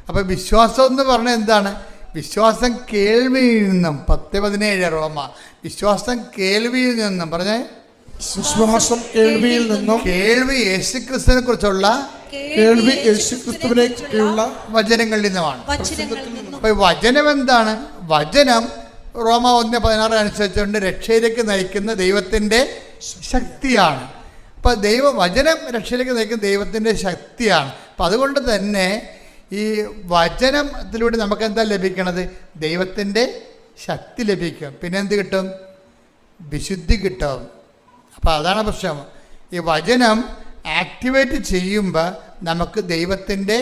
അപ്പോൾ വിശ്വാസം എന്ന് പറഞ്ഞാൽ എന്താണ്? വിശ്വാസം കേൾവിയിൽ നിന്നും. 10:17 റോമ. വിശ്വാസം കേൾവിയിൽ നിന്നും. പറഞ്ഞേ, വിശ്വാസം കേൾവിയിൽ നിന്നും. കേൾവി യേശുക്രിസ്തുവിനെ കുറിച്ചുള്ള കേൾവി യേശുക്രിസ്തുവിനെക്കുറിച്ചുള്ള വചനങ്ങളിൽ നിന്നുമാണ്. അപ്പോൾ വചനം എന്താണ്? വചനം റോമ 1:16 അനുസരിച്ചുകൊണ്ട് രക്ഷയിലേക്ക് നയിക്കുന്ന ദൈവത്തിൻ്റെ ശക്തിയാണ്. അപ്പോൾ വചനം രക്ഷയിലേക്ക് നയിക്കുന്ന ദൈവത്തിൻ്റെ ശക്തിയാണ്. അപ്പം അതുകൊണ്ട് തന്നെ ഈ വചനത്തിലൂടെ നമുക്ക് എന്താ ലഭിക്കണത്? ദൈവത്തിൻ്റെ ശക്തി ലഭിക്കും. പിന്നെ എന്ത് കിട്ടും? വിശുദ്ധി കിട്ടും. അപ്പോൾ അതാണ് പ്രശ്നം. ഈ വചനം ആക്ടിവേറ്റ് ചെയ്യുമ്പോൾ നമുക്ക് ദൈവത്തിൻ്റെ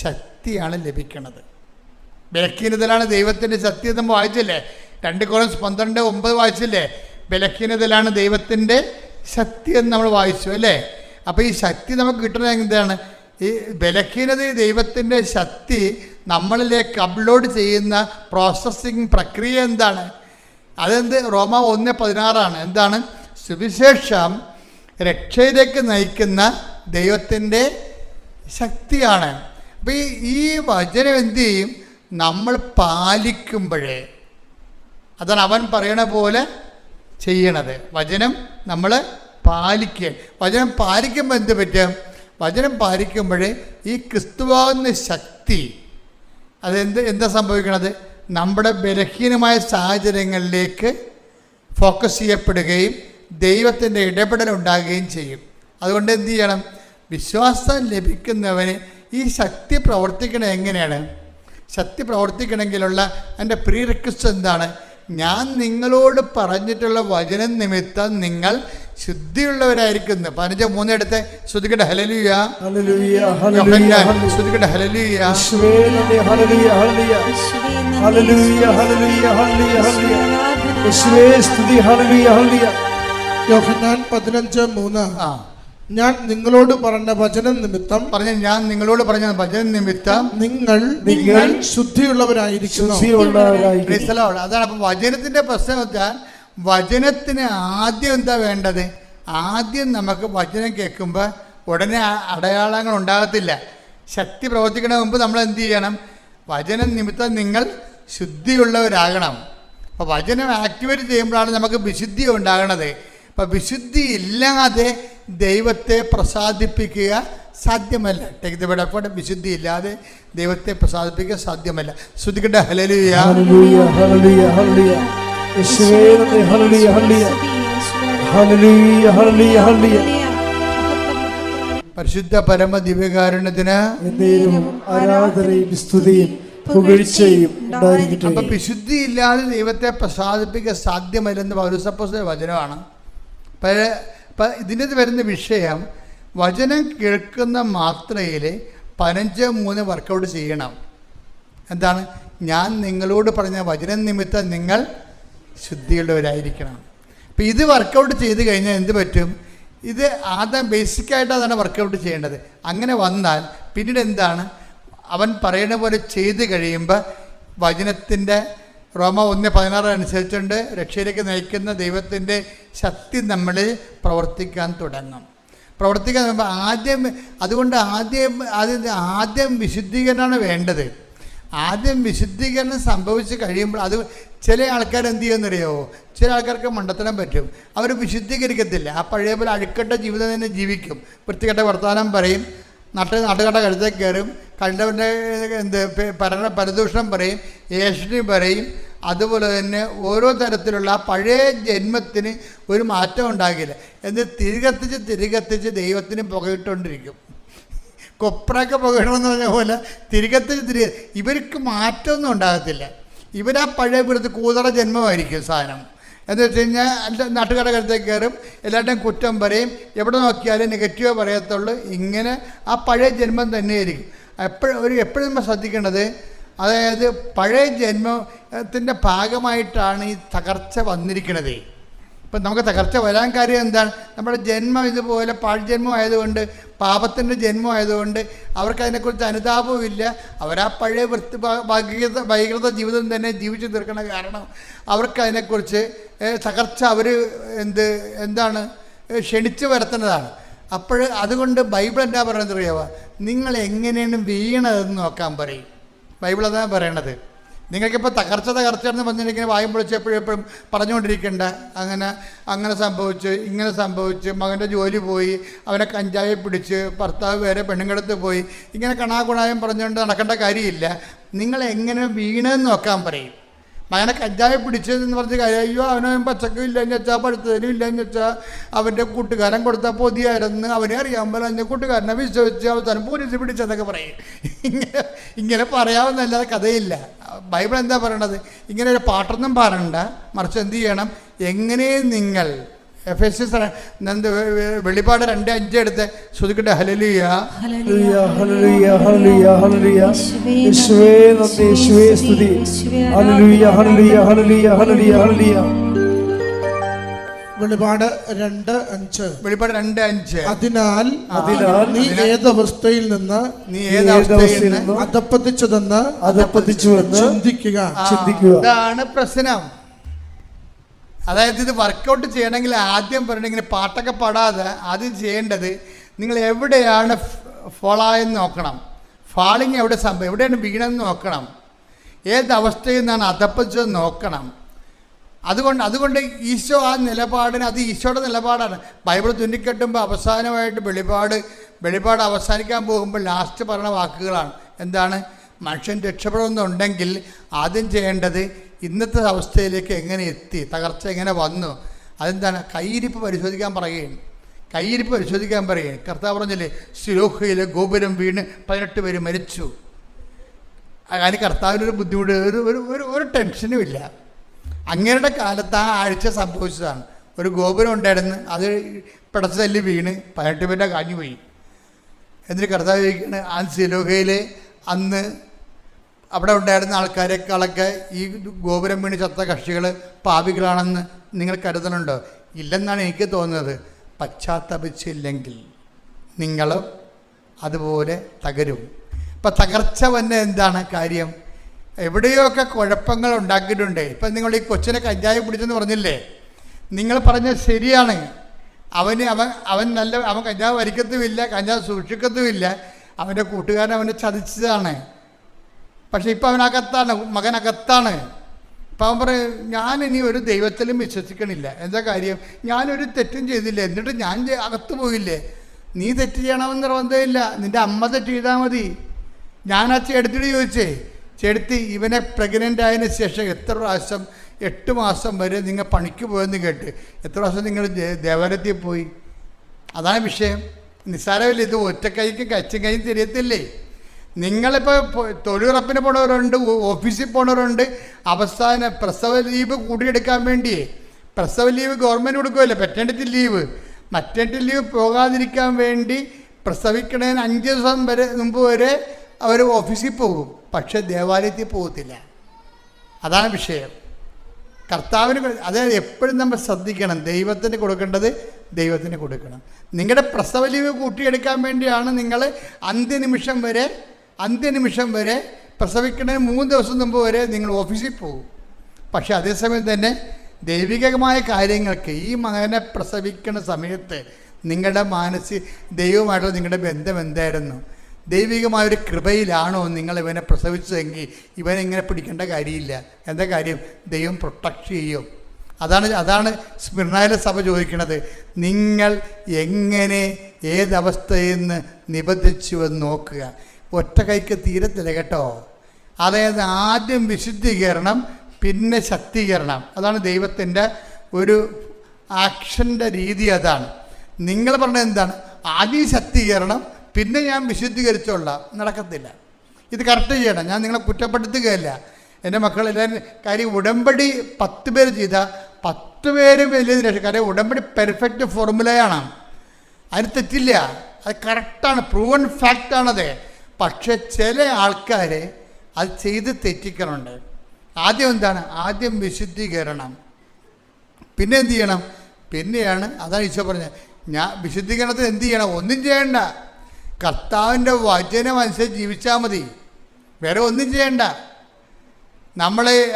ശക്തിയാണ് ലഭിക്കുന്നത്. ബലഹീനതയിലാണ് ദൈവത്തിൻ്റെ ശക്തി നമ്മൾ വായിച്ചില്ലേ? 2 Corinthians 12:9 വായിച്ചില്ലേ? ബലഹീനതയിലാണ് ദൈവത്തിൻ്റെ ശക്തി എന്ന് നമ്മൾ വായിച്ചു അല്ലേ? അപ്പോൾ ഈ ശക്തി നമുക്ക് കിട്ടുന്നത് എന്താണ്? ഈ ബലഹീനതയിൽ ദൈവത്തിൻ്റെ ശക്തി നമ്മളിലേക്ക് അപ്ലോഡ് ചെയ്യുന്ന പ്രോസസ്സിങ് പ്രക്രിയ എന്താണ്? അതെന്ത്? റോമ 1:16 എന്താണ്? സുവിശേഷം രക്ഷയിലേക്ക് നയിക്കുന്ന ദൈവത്തിൻ്റെ ശക്തിയാണ്. അപ്പോൾ ഈ വചനം എന്ത് ചെയ്യും? നമ്മൾ പാലിക്കുമ്പോഴേ, അതാണ് അവൻ പറയണ പോലെ ചെയ്യണത്. വചനം നമ്മൾ പാലിക്കുക. വചനം പാലിക്കുമ്പോൾ എന്ത് പറ്റും? വചനം പാലിക്കുമ്പോഴേ ഈ ക്രിസ്തുവാകുന്ന ശക്തി എന്താ സംഭവിക്കണത്? നമ്മുടെ ബലഹീനമായ സാഹചര്യങ്ങളിലേക്ക് ഫോക്കസ് ചെയ്യപ്പെടുകയും ദൈവത്തിൻ്റെ ഇടപെടൽ ഉണ്ടാകുകയും ചെയ്യും. അതുകൊണ്ട് എന്ത് ചെയ്യണം? വിശ്വാസം ലഭിക്കുന്നവന് ഈ ശക്തി പ്രവർത്തിക്കണത് എങ്ങനെയാണ്? ശക്തി പ്രവർത്തിക്കണമെങ്കിലുള്ള എൻ്റെ പ്രീ റിക്വസ്റ്റ് എന്താണ്? ഞാൻ നിങ്ങളോട് പറഞ്ഞിട്ടുള്ള വചനം നിമിത്തം നിങ്ങൾ ശുദ്ധിയുള്ളവരായിരിക്കുന്നു. 15:3 എടുത്ത് ശ്രുതിക്കട്ടെ. ഹല്ലേലൂയ, ശ്രുതിക്കട്ടെ. ഹല്ലേലൂയ, യോഹന്നാൻ 15:3. ഞാൻ നിങ്ങളോട് പറഞ്ഞ വചനം നിമിത്തം നിങ്ങൾ ശുദ്ധിയുള്ളവരായിരിക്കുന്നു. അതാണ്. അപ്പം വചനത്തിൻ്റെ പ്രശ്നം വെച്ചാൽ വചനത്തിന് ആദ്യം എന്താ വേണ്ടത്? ആദ്യം നമുക്ക് വചനം കേൾക്കുമ്പോൾ ഉടനെ അടയാളങ്ങൾ ഉണ്ടാകത്തില്ല. ശക്തി പ്രവർത്തിക്കണ മുമ്പ് നമ്മൾ എന്ത് ചെയ്യണം? വചനം നിമിത്തം നിങ്ങൾ ശുദ്ധിയുള്ളവരാകണം. അപ്പോൾ വചനം ആക്ടിവേറ്റ് ചെയ്യുമ്പോഴാണ് നമുക്ക് വിശുദ്ധി ഉണ്ടാകണത്. അപ്പം വിശുദ്ധി ഇല്ലാതെ ദൈവത്തെ പ്രസാദിപ്പിക്കുക സാധ്യമല്ല. വിശുദ്ധി ഇല്ലാതെ ദൈവത്തെ പ്രസാദിപ്പിക്കുക സാധ്യമല്ല. ശ്രുതിക്കട്ടെ. ഹല്ലേലൂയ, പരിശുദ്ധ പരമ ദിവ്യകാരുണ്യത്തിന് ആരാധനയും സ്തുതിയും പുകഴ്ചയും ഉണ്ടായിരിക്കട്ടെ. അപ്പം വിശുദ്ധി ഇല്ലാതെ ദൈവത്തെ പ്രസാദിപ്പിക്കുക സാധ്യമല്ലെന്ന് പൗലോസപ്പോസ്തലന്റെ വചനമാണ്. ഇതിൻ്റെ വരുന്ന വിഷയം വചനം കേൾക്കുന്ന മാത്രയിൽ 15:3 വർക്കൗട്ട് ചെയ്യണം. എന്താണ്? ഞാൻ നിങ്ങളോട് പറഞ്ഞ വചനം നിമിത്തം നിങ്ങൾ ശുദ്ധിയുള്ളവരായിരിക്കണം. അപ്പം ഇത് വർക്കൗട്ട് ചെയ്ത് കഴിഞ്ഞാൽ എന്ത് പറ്റും? ഇത് ആദ്യം ബേസിക്കായിട്ട് അതാണ് വർക്കൗട്ട് ചെയ്യേണ്ടത്. അങ്ങനെ വന്നാൽ പിന്നീട് എന്താണ്? അവൻ പറയുന്ന പോലെ ചെയ്ത് കഴിയുമ്പോൾ വചനത്തിൻ്റെ റോമ 1:16 അനുസരിച്ചുകൊണ്ട് രക്ഷയിലേക്ക് നയിക്കുന്ന ദൈവത്തിൻ്റെ ശക്തി നമ്മളിൽ പ്രവർത്തിക്കാൻ തുടങ്ങും. അതുകൊണ്ട് ആദ്യം വിശുദ്ധീകരണമാണ് വേണ്ടത്. ആദ്യം വിശുദ്ധീകരണം സംഭവിച്ച് കഴിയുമ്പോൾ അത് ചില ആൾക്കാർ എന്ത് ചെയ്യുമെന്നറിയാമോ? ചില ആൾക്കാർക്ക് മണ്ടത്തരം പറ്റും. അവർ വിശുദ്ധീകരിക്കത്തില്ല. ആ പഴയ പോലെ അഴുക്കട്ട ജീവിതം തന്നെ ജീവിക്കും. വൃത്തികെട്ട വർത്തമാനം പറയും, നാട്ടുകെട്ട കഴുത്തേക്ക് കയറും, കണ്ടവൻ്റെ പരദൂഷണം പറയും, ഏഷണി പറയും. അതുപോലെ തന്നെ ഓരോ തരത്തിലുള്ള പഴയ ജന്മത്തിന് ഒരു മാറ്റം ഉണ്ടാകില്ല. എന്നിട്ട് തിരികത്തിച്ച് ദൈവത്തിന് പുകയിട്ടുകൊണ്ടിരിക്കും. കൊപ്രയൊക്കെ പുകയിടണമെന്ന് പറഞ്ഞ പോലെ തിരികെ ഇവർക്ക് മാറ്റമൊന്നും ഉണ്ടാകത്തില്ല. ഇവരാ പഴയ വീടത്ത് കൂതറ ജന്മമായിരിക്കും സാധനം. എന്ന് വെച്ച് കഴിഞ്ഞാൽ നാട്ടുകാരുടെ കരുത്തേക്ക് കയറും, എല്ലാവരുടെയും കുറ്റം പറയും, എവിടെ നോക്കിയാലും നെഗറ്റീവ് പറയത്തുള്ളൂ. ഇങ്ങനെ ആ പഴയ ജന്മം തന്നെയായിരിക്കും. എപ്പോഴും നമ്മൾ ശ്രദ്ധിക്കേണ്ടത്, അതായത് പഴയ ജന്മത്തിൻ്റെ ഭാഗമായിട്ടാണ് ഈ തകർച്ച വന്നിരിക്കുന്നത്. ഇപ്പം നമുക്ക് തകർച്ച വരാൻ കാര്യം എന്താണ്? നമ്മുടെ ജന്മം ഇതുപോലെ പാഴ്ജന്മം ആയതുകൊണ്ട്, പാപത്തിൻ്റെ ജന്മം ആയതുകൊണ്ട് അവർക്ക് അനുതാപവും ഇല്ല. അവരാ പഴയ വൈകൃത ജീവിതം തന്നെ ജീവിച്ചു തീർക്കണ കാരണം അവർക്കതിനെക്കുറിച്ച് തകർച്ച എന്താണ് ക്ഷണിച്ചു വരുത്തുന്നതാണ്. അതുകൊണ്ട് ബൈബിൾ എന്താ പറയുന്നത് അറിയാമോ? നിങ്ങൾ എങ്ങനെയാണ് വീണതെന്ന് നോക്കാൻ പറയും. ബൈബിൾ അതാണ് പറയണത്. നിങ്ങൾക്കിപ്പോൾ തകർച്ചയെന്ന് പറഞ്ഞിങ്ങനെ വായും പൊളിച്ച് എപ്പോഴും പറഞ്ഞുകൊണ്ടിരിക്കേണ്ട അങ്ങനെ സംഭവിച്ച് ഇങ്ങനെ സംഭവിച്ച് മകൻ്റെ ജോലി പോയി, അവനെ കഞ്ചാവി പിടിച്ച്, ഭർത്താവ് വേറെ പെണ്ണുങ്ങളടുത്ത് പോയി, ഇങ്ങനെ കണാകുണായം പറഞ്ഞുകൊണ്ട് നടക്കേണ്ട കാര്യമില്ല. നിങ്ങൾ എങ്ങനെ വീണെന്ന് നോക്കാൻ പറയും. മകനെ കഞ്ചാവി പിടിച്ചതെന്ന് പറഞ്ഞ കാര്യം, അയ്യോ അവന് പച്ചക്കും ഇല്ലെന്ന് വെച്ചാൽ പഴുത്തതിനും ഇല്ലെന്ന് വെച്ചാൽ അവൻ്റെ കൂട്ടുകാരൻ കൊടുത്താൽ പൊതിയായിരുന്നു, അവനെ അറിയാൻ പോലെ എൻ്റെ കൂട്ടുകാരനെ വിശ്വസിച്ച് അവസാനം പോലീസ് പിടിച്ചെന്നൊക്കെ പറയും. ഇങ്ങനെ പറയാവുന്നല്ലാതെ കഥയില്ല. ബൈബിൾ എന്താ പറയണത്? ഇങ്ങനെ ഒരു പാട്ടൊന്നും പറയണ്ട, മറിച്ച് എന്ത് ചെയ്യണം? എങ്ങനെ നിങ്ങൾ വെളിപ്പാട് 2:5 എടുത്ത് ശ്രുതിക്കട്ടെ. ഹല്ലേലൂയ ഹല്ലേലൂയ ഹല്ലേലൂയ ഹല്ലേലൂയ ഹല്ലേലൂയ യേശുവേ നന്ദി, യേശുവേ സ്തുതി. ഹല്ലേലൂയ ഹല്ലേലൂയ ഹല്ലേലൂയ ഹല്ലേലൂയ ഹല്ലേലൂയ. വെളിപ്പാട് 2:5. വെളിപ്പാട് 2:5. അതിനാൽ നീ ഏതവസ്ഥയിൽ നിന്ന് അധപ്പതിച്ചുവെന്ന് ചിന്തിക്കുക. ഇതാണ് പ്രശ്നം. അതായത് ഇത് വർക്കൗട്ട് ചെയ്യണമെങ്കിൽ ആദ്യം പറയണമെങ്കിൽ പാട്ടൊക്കെ പാടാതെ ആദ്യം ചെയ്യേണ്ടത് നിങ്ങൾ എവിടെയാണ് ഫോളായെന്ന് നോക്കണം. ഫാളിങ് എവിടെയാണ് വീണെന്ന് നോക്കണം. ഏതവസ്ഥയിൽ നിന്നാണ് അധപ്പതിച്ചതെന്ന് നോക്കണം. അതുകൊണ്ട് ഈശോ ആ നിലപാടിന്, അത് ഈശോയുടെ നിലപാടാണ്. ബൈബിൾ തുന്നിക്കെട്ടുമ്പോൾ അവസാനമായിട്ട് വെളിപാട് അവസാനിക്കാൻ പോകുമ്പോൾ ലാസ്റ്റ് പറയുന്ന വാക്കുകളാണ്. എന്താണ്? മനുഷ്യൻ രക്ഷപ്പെടുന്നുണ്ടെങ്കിൽ ആദ്യം ചെയ്യേണ്ടത് ഇന്നത്തെ അവസ്ഥയിലേക്ക് എങ്ങനെ എത്തി, തകർച്ച എങ്ങനെ വന്നു, അതെന്താണ്? കയ്യിരിപ്പ് പരിശോധിക്കാൻ പറയുകയാണ്. കർത്താവ് പറഞ്ഞില്ലേ, സിലോഹയിലെ ഗോപുരം വീണ് 18 പേര് മരിച്ചു. അതിന് കർത്താവിനൊരു ബുദ്ധിമുട്ട്, ഒരു ടെൻഷനും ഇല്ല. അങ്ങയുടെ കാലത്ത് ആ ആഴ്ച സംഭവിച്ചതാണ്. ഒരു ഗോപുരം ഉണ്ടായിരുന്നു, അത് പിടച്ചതല്ലി വീണ് 18 പേരുടെ കാഞ്ഞുപോയി. എന്നിട്ട് കർത്താവ് ചോദിക്കുകയാണ്, ആ സിലോഹയിലെ അന്ന് അവിടെ ഉണ്ടായിരുന്ന ആൾക്കാരെക്കാളൊക്കെ ഈ ഗോപുരം വീണ് ചത്ത കക്ഷികൾ പാപികളാണെന്ന് നിങ്ങൾ കരുതണുണ്ടോ? ഇല്ലെന്നാണ് എനിക്ക് തോന്നുന്നത്. പശ്ചാത്തപിച്ചില്ലെങ്കിൽ നിങ്ങളും അതുപോലെ തകരും. ഇപ്പം തകർച്ച വന്ന എന്താണ് കാര്യം? എവിടെയൊക്കെ കുഴപ്പങ്ങൾ ഉണ്ടാക്കിയിട്ടുണ്ട്. ഇപ്പം നിങ്ങൾ ഈ കൊച്ചിനെ കഞ്ചാവ് പിടിച്ചെന്ന് പറഞ്ഞില്ലേ, നിങ്ങൾ പറഞ്ഞത് ശരിയാണ്. അവൻ കഞ്ചാവ് വരിക്കത്തുമില്ല, കഞ്ചാവ് സൂക്ഷിക്കത്തുമില്ല. അവൻ്റെ കൂട്ടുകാരൻ അവനെ ചതിച്ചതാണ്. പക്ഷെ ഇപ്പം അവനകത്താണ്, മകനകത്താണ്. ഇപ്പം അവൻ പറയും, ഞാനിനി ഒരു ദൈവത്തിലും വിശ്വസിക്കണില്ല. എന്താ കാര്യം? ഞാനൊരു തെറ്റും ചെയ്തില്ല, എന്നിട്ട് ഞാൻ അകത്ത് പോയില്ലേ. നീ തെറ്റ് ചെയ്യണമെന്ന് നിർബന്ധമില്ല, നിൻ്റെ അമ്മ തെറ്റ് ചെയ്താൽ മതി. ഞാൻ ആ ചേട്ടത്തിയോട് ചോദിച്ചേ, ചേട്ടത്തി ഇവനെ പ്രഗ്നൻ്റ് ആയതിനു ശേഷം എത്ര പ്രാവശ്യം 8 മാസം വരെ നിങ്ങൾ പണിക്ക് പോയെന്ന് കേട്ട്, എത്ര പ്രാവശ്യം നിങ്ങൾ ദേവാലയത്തിൽ പോയി? അതാണ് വിഷയം. നിസ്സാരമില്ല. ഇത് ഒറ്റക്കൈക്കും കച്ചും കൈയും തിരിയത്തില്ലേ. നിങ്ങളിപ്പോൾ തൊഴിലുറപ്പിന് പോണവരുണ്ട്, ഓഫീസിൽ പോണവരുണ്ട്. അവസാന പ്രസവ ലീവ് കൂട്ടിയെടുക്കാൻ വേണ്ടി പ്രസവ ലീവ് ഗവൺമെൻറ് കൊടുക്കുമല്ലോ, പെറ്റേണിറ്റി ലീവ് പോകാതിരിക്കാൻ വേണ്ടി പ്രസവിക്കണതിന് 5 ദിവസം മുമ്പ് വരെ അവർ ഓഫീസിൽ പോകും. പക്ഷെ ദേവാലയത്തിൽ പോകത്തില്ല. അതാണ് വിഷയം. കർത്താവിന് അതായത് എപ്പോഴും നമ്മൾ ശ്രദ്ധിക്കണം, ദൈവത്തിന് കൊടുക്കേണ്ടത് ദൈവത്തിന് കൊടുക്കണം. നിങ്ങളുടെ പ്രസവ ലീവ് കൂട്ടിയെടുക്കാൻ വേണ്ടിയാണ് നിങ്ങൾ അന്ത്യനിമിഷം വരെ പ്രസവിക്കുന്നതിന് 3 ദിവസം മുമ്പ് വരെ നിങ്ങൾ ഓഫീസിൽ പോകും. പക്ഷെ അതേസമയം തന്നെ ദൈവികമായ കാര്യങ്ങൾക്ക് ഈ മകനെ പ്രസവിക്കുന്ന സമയത്ത് നിങ്ങളുടെ ദൈവമായിട്ടുള്ള നിങ്ങളുടെ ബന്ധം എന്തായിരുന്നു? ദൈവികമായൊരു കൃപയിലാണോ നിങ്ങൾ ഇവനെ പ്രസവിച്ചതെങ്കിൽ ഇവനിങ്ങനെ പിടിക്കേണ്ട കാര്യമില്ല. എന്താ കാര്യം? ദൈവം പ്രൊട്ടക്റ്റ് ചെയ്യും. അതാണ് സ്മിർനയിലെ സഭ ചോദിക്കുന്നത്. നിങ്ങൾ എങ്ങനെ ഏതവസ്ഥയിൽ നിന്ന് നിബന്ധിച്ചുവെന്ന് നോക്കുക. ഒറ്റ കൈക്ക് തീരത്തില്ല കേട്ടോ. അതായത് ആദ്യം വിശുദ്ധീകരണം, പിന്നെ ശക്തീകരണം. അതാണ് ദൈവത്തിൻ്റെ ഒരു ആക്ഷൻ്റെ രീതി. അതാണ് നിങ്ങൾ പറഞ്ഞത്. എന്താണ്? ആദ്യം ശക്തീകരണം, പിന്നെ ഞാൻ വിശുദ്ധീകരിച്ചോളാം. നടക്കത്തില്ല. ഇത് കറക്റ്റ് ചെയ്യണം. ഞാൻ നിങ്ങളെ കുറ്റപ്പെടുത്തുകയല്ല. എൻ്റെ മക്കളെല്ലാവരും കാര്യം ഉടമ്പടി 10 പേര് ചെയ്താൽ 10 പേരും വലിയ രക്ഷ. കാര്യം ഉടമ്പടി പെർഫെക്റ്റ് ഫോർമുലയാണ്, അതിന് തെറ്റില്ല. അത് കറക്റ്റാണ്, പ്രൂവൺ ഫാക്റ്റാണത്. പക്ഷെ ചില ആൾക്കാർ അത് ചെയ്ത് തെറ്റിക്കണുണ്ട്. ആദ്യം എന്താണ്? ആദ്യം വിശുദ്ധീകരണം, പിന്നെ എന്ത് ചെയ്യണം? പിന്നെയാണ് അതാണ് ഈശോ പറഞ്ഞത്. വിശുദ്ധീകരണത്തിന് എന്ത് ചെയ്യണം? ഒന്നും ചെയ്യണ്ട. കർത്താവിൻ്റെ വചനം അനുസരിച്ച് ജീവിച്ചാൽ മതി, വേറെ ഒന്നും ചെയ്യണ്ട.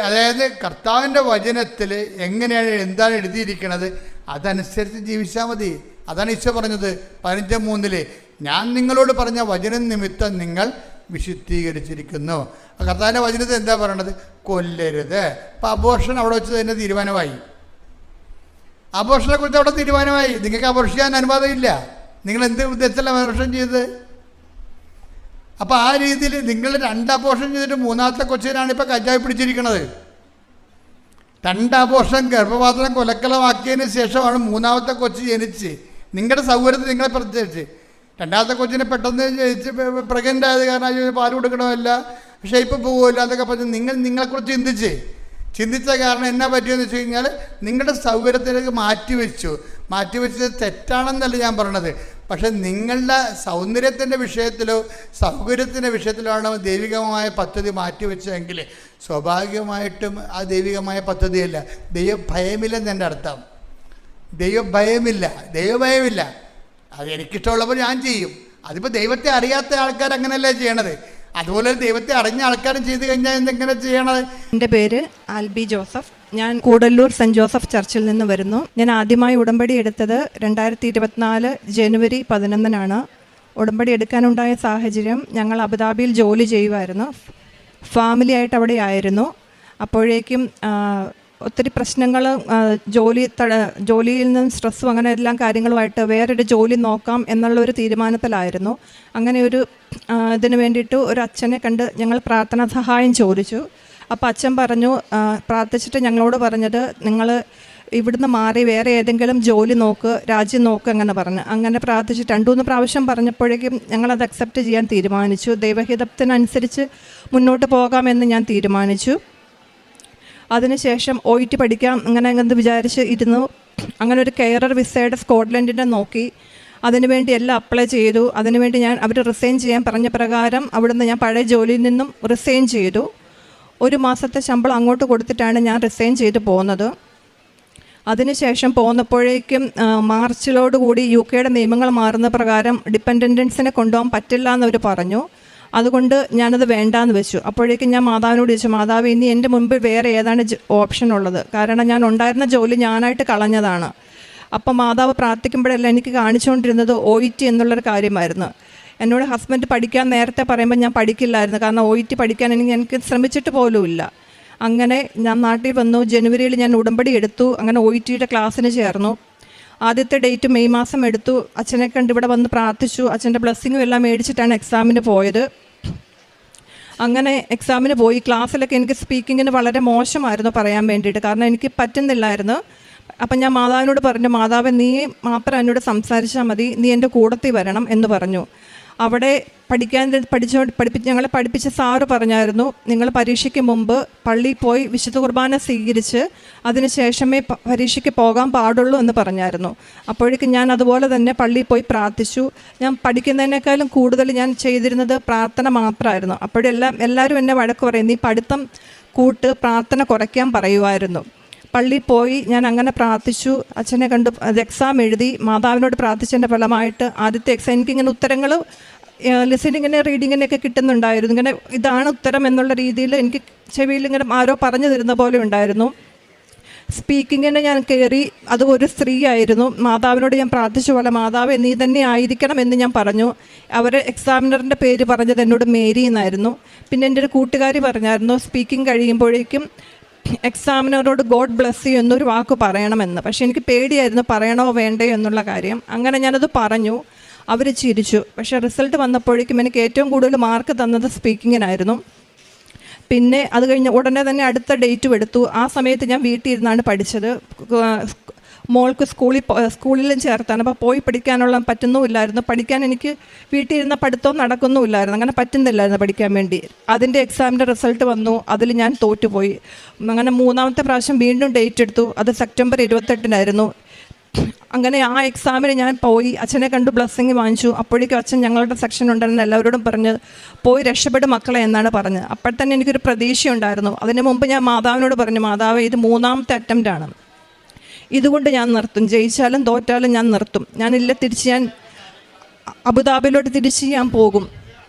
അതായത് കർത്താവിൻ്റെ വചനത്തിൽ എന്താണ് എഴുതിയിരിക്കുന്നത് അതനുസരിച്ച് ജീവിച്ചാൽ മതി. അതാണ് ഈശോ പറഞ്ഞത് 15:3 ഞാൻ നിങ്ങളോട് പറഞ്ഞ വചനം നിമിത്തം നിങ്ങൾ വിശുദ്ധീകരിച്ചിരിക്കുന്നു. കർത്താവിൻ്റെ വചനത്തിൽ എന്താ പറയണത്? കൊല്ലരുത്. അപ്പം അബോർഷൻ അവിടെ വെച്ച് തന്നെ തീരുമാനമായി. അബോർഷനെ കുറിച്ച് അവിടെ തീരുമാനമായി. നിങ്ങൾക്ക് അബോർഷൻ ചെയ്യാൻ അനുവാദമില്ല. നിങ്ങൾ എന്ത് ഉദ്ദേശത്തിലാണ് അബോർഷൻ ചെയ്തത്? അപ്പോൾ ആ രീതിയിൽ നിങ്ങൾ 2 അബോർഷൻ ചെയ്തിട്ട് 3ാമത്തെ കൊച്ചിനാണ് ഇപ്പോൾ കഞ്ചാവ് പിടിച്ചിരിക്കുന്നത്. 2 അബോർഷൻ ഗർഭപാത്രം കൊലക്കലമാക്കിയതിന് ശേഷമാണ് 3ാമത്തെ കൊച്ച് ജനിച്ച്. നിങ്ങളുടെ സൗകര്യത്തിൽ നിങ്ങളെ പ്രത്യേകിച്ച് 2ാമത്തെ കൊച്ചിനെ പെട്ടെന്ന് ജനിച്ച് പ്രഗ്നൻ്റ് ആയത് കാരണം പാൽ കൊടുക്കണമല്ല, ഷേപ്പ് പോകുമല്ല എന്നൊക്കെ പറഞ്ഞ് നിങ്ങളെക്കുറിച്ച് ചിന്തിച്ച കാരണം എന്നാ പറ്റിയെന്ന് വെച്ച് കഴിഞ്ഞാൽ നിങ്ങളുടെ സൗകര്യത്തിലേക്ക് മാറ്റിവെച്ചത് തെറ്റാണെന്നല്ല ഞാൻ പറയണത്. പക്ഷെ നിങ്ങളുടെ സൗന്ദര്യത്തിൻ്റെ വിഷയത്തിലോ സൗകര്യത്തിൻ്റെ വിഷയത്തിലോ ആണ് ദൈവികമായ പദ്ധതി മാറ്റിവെച്ചതെങ്കിൽ സ്വാഭാവികമായിട്ടും ആ ദൈവികമായ പദ്ധതിയല്ല. ദൈവഭയമില്ലെന്ന് എൻ്റെ അർത്ഥം. ദൈവഭയമില്ല. അത് എനിക്കിഷ്ടമുള്ളപ്പോൾ ഞാൻ ചെയ്യും. അതിപ്പോൾ ദൈവത്തെ അറിയാത്ത ആൾക്കാർ അങ്ങനെയല്ലേ ചെയ്യണത്. അതുപോലെ ദൈവത്തെ അറിഞ്ഞ ആൾക്കാരും ചെയ്തു കഴിഞ്ഞാൽ എന്തെങ്ങനെ ചെയ്യണത്? എൻ്റെ പേര് ആൽബി ജോസഫ്. ഞാൻ കൂടല്ലൂർ സെൻറ്റ് ജോസഫ് ചർച്ചിൽ നിന്ന് വരുന്നു. ഞാൻ ആദ്യമായി ഉടമ്പടി എടുത്തത് 2024 ജനുവരി 11 ഉടമ്പടി എടുക്കാനുണ്ടായ സാഹചര്യം, ഞങ്ങൾ അബുദാബിയിൽ ജോലി ചെയ്യുമായിരുന്നു. ഫാമിലി ആയിട്ട് അവിടെ ആയിരുന്നു. അപ്പോഴേക്കും ഒത്തിരി പ്രശ്നങ്ങൾ, ജോലിയിൽ നിന്ന് സ്ട്രെസ്സും അങ്ങനെ എല്ലാ കാര്യങ്ങളുമായിട്ട് വേറൊരു ജോലി നോക്കാം എന്നുള്ളൊരു തീരുമാനത്തിലായിരുന്നു. അങ്ങനെ ഒരു ഇതിന് വേണ്ടിയിട്ട് ഒരു അച്ഛനെ കണ്ട് ഞങ്ങൾ പ്രാർത്ഥനാ സഹായം ചോദിച്ചു. അപ്പോൾ അച്ഛൻ പറഞ്ഞു, പ്രാർത്ഥിച്ചിട്ട് ഞങ്ങളോട് പറഞ്ഞത്, നിങ്ങൾ ഇവിടുന്ന് മാറി വേറെ ഏതെങ്കിലും ജോലി നോക്ക്, രാജ്യം നോക്ക് അങ്ങനെ പറഞ്ഞു. അങ്ങനെ പ്രാർത്ഥിച്ച് 2-3 പ്രാവശ്യം പറഞ്ഞപ്പോഴേക്കും ഞങ്ങളത് അക്സെപ്റ്റ് ചെയ്യാൻ തീരുമാനിച്ചു. ദൈവഹിതത്തിനനുസരിച്ച് മുന്നോട്ട് പോകാമെന്ന് ഞാൻ തീരുമാനിച്ചു. അതിനുശേഷം OET പഠിക്കാം അങ്ങനെ വിചാരിച്ച് ഇരുന്നു. അങ്ങനെ ഒരു കെയറർ വിസയുടെ സ്കോട്ട്ലൻഡിൻ്റെ നോക്കി. അതിനുവേണ്ടി എല്ലാം അപ്ലൈ ചെയ്തു. അതിനുവേണ്ടി അവർ റിസൈൻ ചെയ്യാൻ പറഞ്ഞ പ്രകാരം അവിടുന്ന് ഞാൻ പഴയ ജോലിയിൽ നിന്നും റിസൈൻ ചെയ്തു. 1 മാസത്തെ ശമ്പളം അങ്ങോട്ട് കൊടുത്തിട്ടാണ് ഞാൻ റിസൈൻ ചെയ്ത് പോകുന്നത്. അതിനുശേഷം പോന്നപ്പോഴേക്കും മാർച്ചിലോടുകൂടി UK നിയമങ്ങൾ മാറുന്ന പ്രകാരം ഡിപ്പെൻഡൻസിനെ കൊണ്ടുപോകാൻ പറ്റില്ല എന്നവർ പറഞ്ഞു. അതുകൊണ്ട് ഞാനത് വേണ്ടാന്ന് വെച്ചു. അപ്പോഴേക്കും ഞാൻ മാതാവിനോട് ചോദിച്ചു, മാതാവ് ഇനി എൻ്റെ മുൻപിൽ വേറെ ഏതാണ് ഓപ്ഷൻ ഉള്ളത്? കാരണം ഞാൻ ഉണ്ടായിരുന്ന ജോലി ഞാനായിട്ട് കളഞ്ഞതാണ്. അപ്പം മാതാവ് പ്രാർത്ഥിക്കുമ്പോഴെല്ലാം എനിക്ക് കാണിച്ചുകൊണ്ടിരുന്നത് OET എന്നുള്ളൊരു കാര്യമായിരുന്നു. എന്നോട് ഹസ്ബൻഡ് പഠിക്കാൻ നേരത്തെ പറയുമ്പോൾ ഞാൻ പഠിക്കില്ലായിരുന്നു. കാരണം OET പഠിക്കാൻ എനിക്ക് ശ്രമിച്ചിട്ട് പോലുമില്ല. അങ്ങനെ ഞാൻ നാട്ടിൽ വന്നു. ജനുവരിയിൽ ഞാൻ ഉടമ്പടി എടുത്തു. അങ്ങനെ OETയുടെ ക്ലാസ്സിന് ചേർന്നു. ആദ്യത്തെ ഡേറ്റ് മെയ് മാസം എടുത്തു. അച്ഛനെ കണ്ട് ഇവിടെ വന്ന് പ്രാർത്ഥിച്ചു. അച്ഛൻ്റെ ബ്ലെസ്സിങ്ങും എല്ലാം മേടിച്ചിട്ടാണ് എക്സാമിന് പോയത്. അങ്ങനെ എക്സാമിന് പോയി. ക്ലാസ്സിലൊക്കെ എനിക്ക് സ്പീക്കിങ്ങിന് വളരെ മോശമായിരുന്നു പറയാൻ വേണ്ടിയിട്ട്, കാരണം എനിക്ക് പറ്റുന്നില്ലായിരുന്നു. അപ്പം ഞാൻ മാതാവിനോട് പറഞ്ഞു, മാതാവ് നീ മാത്രം എന്നോട് സംസാരിച്ചാൽ മതി, നീ എൻ്റെ കൂടത്തിൽ വരണം എന്ന് പറഞ്ഞു. അവിടെ ഞങ്ങളെ പഠിപ്പിച്ച സാറ് പറഞ്ഞായിരുന്നു, നിങ്ങൾ പരീക്ഷയ്ക്ക് മുമ്പ് പള്ളിയിൽ പോയി വിശുദ്ധ കുർബാന സ്വീകരിച്ച് അതിനുശേഷമേ പരീക്ഷയ്ക്ക് പോകാൻ പാടുള്ളൂ എന്ന് പറഞ്ഞായിരുന്നു. അപ്പോഴേക്കും ഞാൻ അതുപോലെ തന്നെ പള്ളിയിൽ പോയി പ്രാർത്ഥിച്ചു. ഞാൻ പഠിക്കുന്നതിനേക്കാളും കൂടുതൽ ഞാൻ ചെയ്തിരുന്നത് പ്രാർത്ഥന മാത്രമായിരുന്നു. എല്ലാവരും എന്നെ വഴക്ക് പറയും, നീ പഠിത്തം കൂട്ട്, പ്രാർത്ഥന കുറയ്ക്കാൻ പറയുമായിരുന്നു. പള്ളിയിൽ പോയി ഞാൻ അങ്ങനെ പ്രാർത്ഥിച്ചു. അച്ഛനെ കണ്ടു, അത് എക്സാം എഴുതി. മാതാവിനോട് പ്രാർത്ഥിച്ചതിൻ്റെ ഫലമായിട്ട് ആദ്യത്തെ എക്സാം എനിക്കിങ്ങനെ ഉത്തരങ്ങൾ ലിസണിങ്ങിനെ റീഡിങ്ങിനൊക്കെ കിട്ടുന്നുണ്ടായിരുന്നു. ഇങ്ങനെ ഇതാണ് ഉത്തരം എന്നുള്ള രീതിയിൽ എനിക്ക് ചെവിയിൽ ഇങ്ങനെ ആരോ പറഞ്ഞു തരുന്ന പോലെ ഉണ്ടായിരുന്നു. സ്പീക്കിങ്ങിന് ഞാൻ കയറി. അത് ഒരു സ്ത്രീ ആയിരുന്നു. മാതാവിനോട് ഞാൻ പ്രാർത്ഥിച്ച പോലെ, മാതാവ് നീ തന്നെ ആയിരിക്കണം എന്ന് ഞാൻ പറഞ്ഞു. അവർ എക്സാമിനറിൻ്റെ പേര് പറഞ്ഞത് എന്നോട് മേരി എന്നായിരുന്നു. പിന്നെ എൻ്റെ ഒരു കൂട്ടുകാരി പറഞ്ഞായിരുന്നു, സ്പീക്കിംഗ് കഴിയുമ്പോഴേക്കും എക്സാമിനറോട് ഗോഡ് ബ്ലെസ് യു എന്നൊരു വാക്ക് പറയണമെന്ന്. പക്ഷെ എനിക്ക് പേടിയായിരുന്നു പറയണോ വേണ്ടയോ എന്നുള്ള കാര്യം. അങ്ങനെ ഞാനത് പറഞ്ഞു. അവർ ചിരിച്ചു. പക്ഷേ റിസൾട്ട് വന്നപ്പോഴേക്കും എനിക്ക് ഏറ്റവും കൂടുതൽ മാർക്ക് തന്നത് സ്പീക്കിങ്ങിനായിരുന്നു. പിന്നെ അത് കഴിഞ്ഞ് ഉടനെ തന്നെ അടുത്ത ഡേറ്റും എടുത്തു. ആ സമയത്ത് ഞാൻ വീട്ടിൽ ഇരുന്നാണ് പഠിച്ചത്. മോൾക്ക് സ്കൂളിലും ചേർത്താണ്. അപ്പോൾ പോയി പഠിക്കാനുള്ള പറ്റുന്നുമില്ലായിരുന്നു. പഠിക്കാൻ എനിക്ക് വീട്ടിൽ ഇരുന്ന പഠിത്തവും നടക്കുന്നുമില്ലായിരുന്നു. അങ്ങനെ പറ്റുന്നില്ലായിരുന്നു പഠിക്കാൻ വേണ്ടി. അതിൻ്റെ എക്സാമിൻ്റെ റിസൾട്ട് വന്നു. അതിൽ ഞാൻ തോറ്റുപോയി. അങ്ങനെ 3ാമത്തെ പ്രാവശ്യം വീണ്ടും ഡേറ്റ് എടുത്തു. അത് സെപ്റ്റംബർ 28 അങ്ങനെ ആ എക്സാമിന് ഞാൻ പോയി. അച്ഛനെ കണ്ടു, ബ്ലെസ്സിങ് വാങ്ങിച്ചു. അപ്പോഴേക്കും അച്ഛൻ ഞങ്ങളുടെ സെക്ഷൻ ഉണ്ടെന്ന് എല്ലാവരോടും പറഞ്ഞ് പോയി രക്ഷപ്പെടും മക്കളെ എന്നാണ് പറഞ്ഞത്. അപ്പോൾ തന്നെ എനിക്കൊരു പ്രതീക്ഷയുണ്ടായിരുന്നു. അതിന് മുമ്പ് ഞാൻ മാതാവിനോട് പറഞ്ഞു, മാതാവ് ഇത് 3ാമത്തെ അറ്റംപ്റ്റാണ്, ഇതുകൊണ്ട് ഞാൻ നിർത്തും, ജയിച്ചാലും തോറ്റാലും ഞാൻ നിർത്തും, ഞാൻ അബുദാബിയിലോട്ട് തിരിച്ച് ഞാൻ പോകും.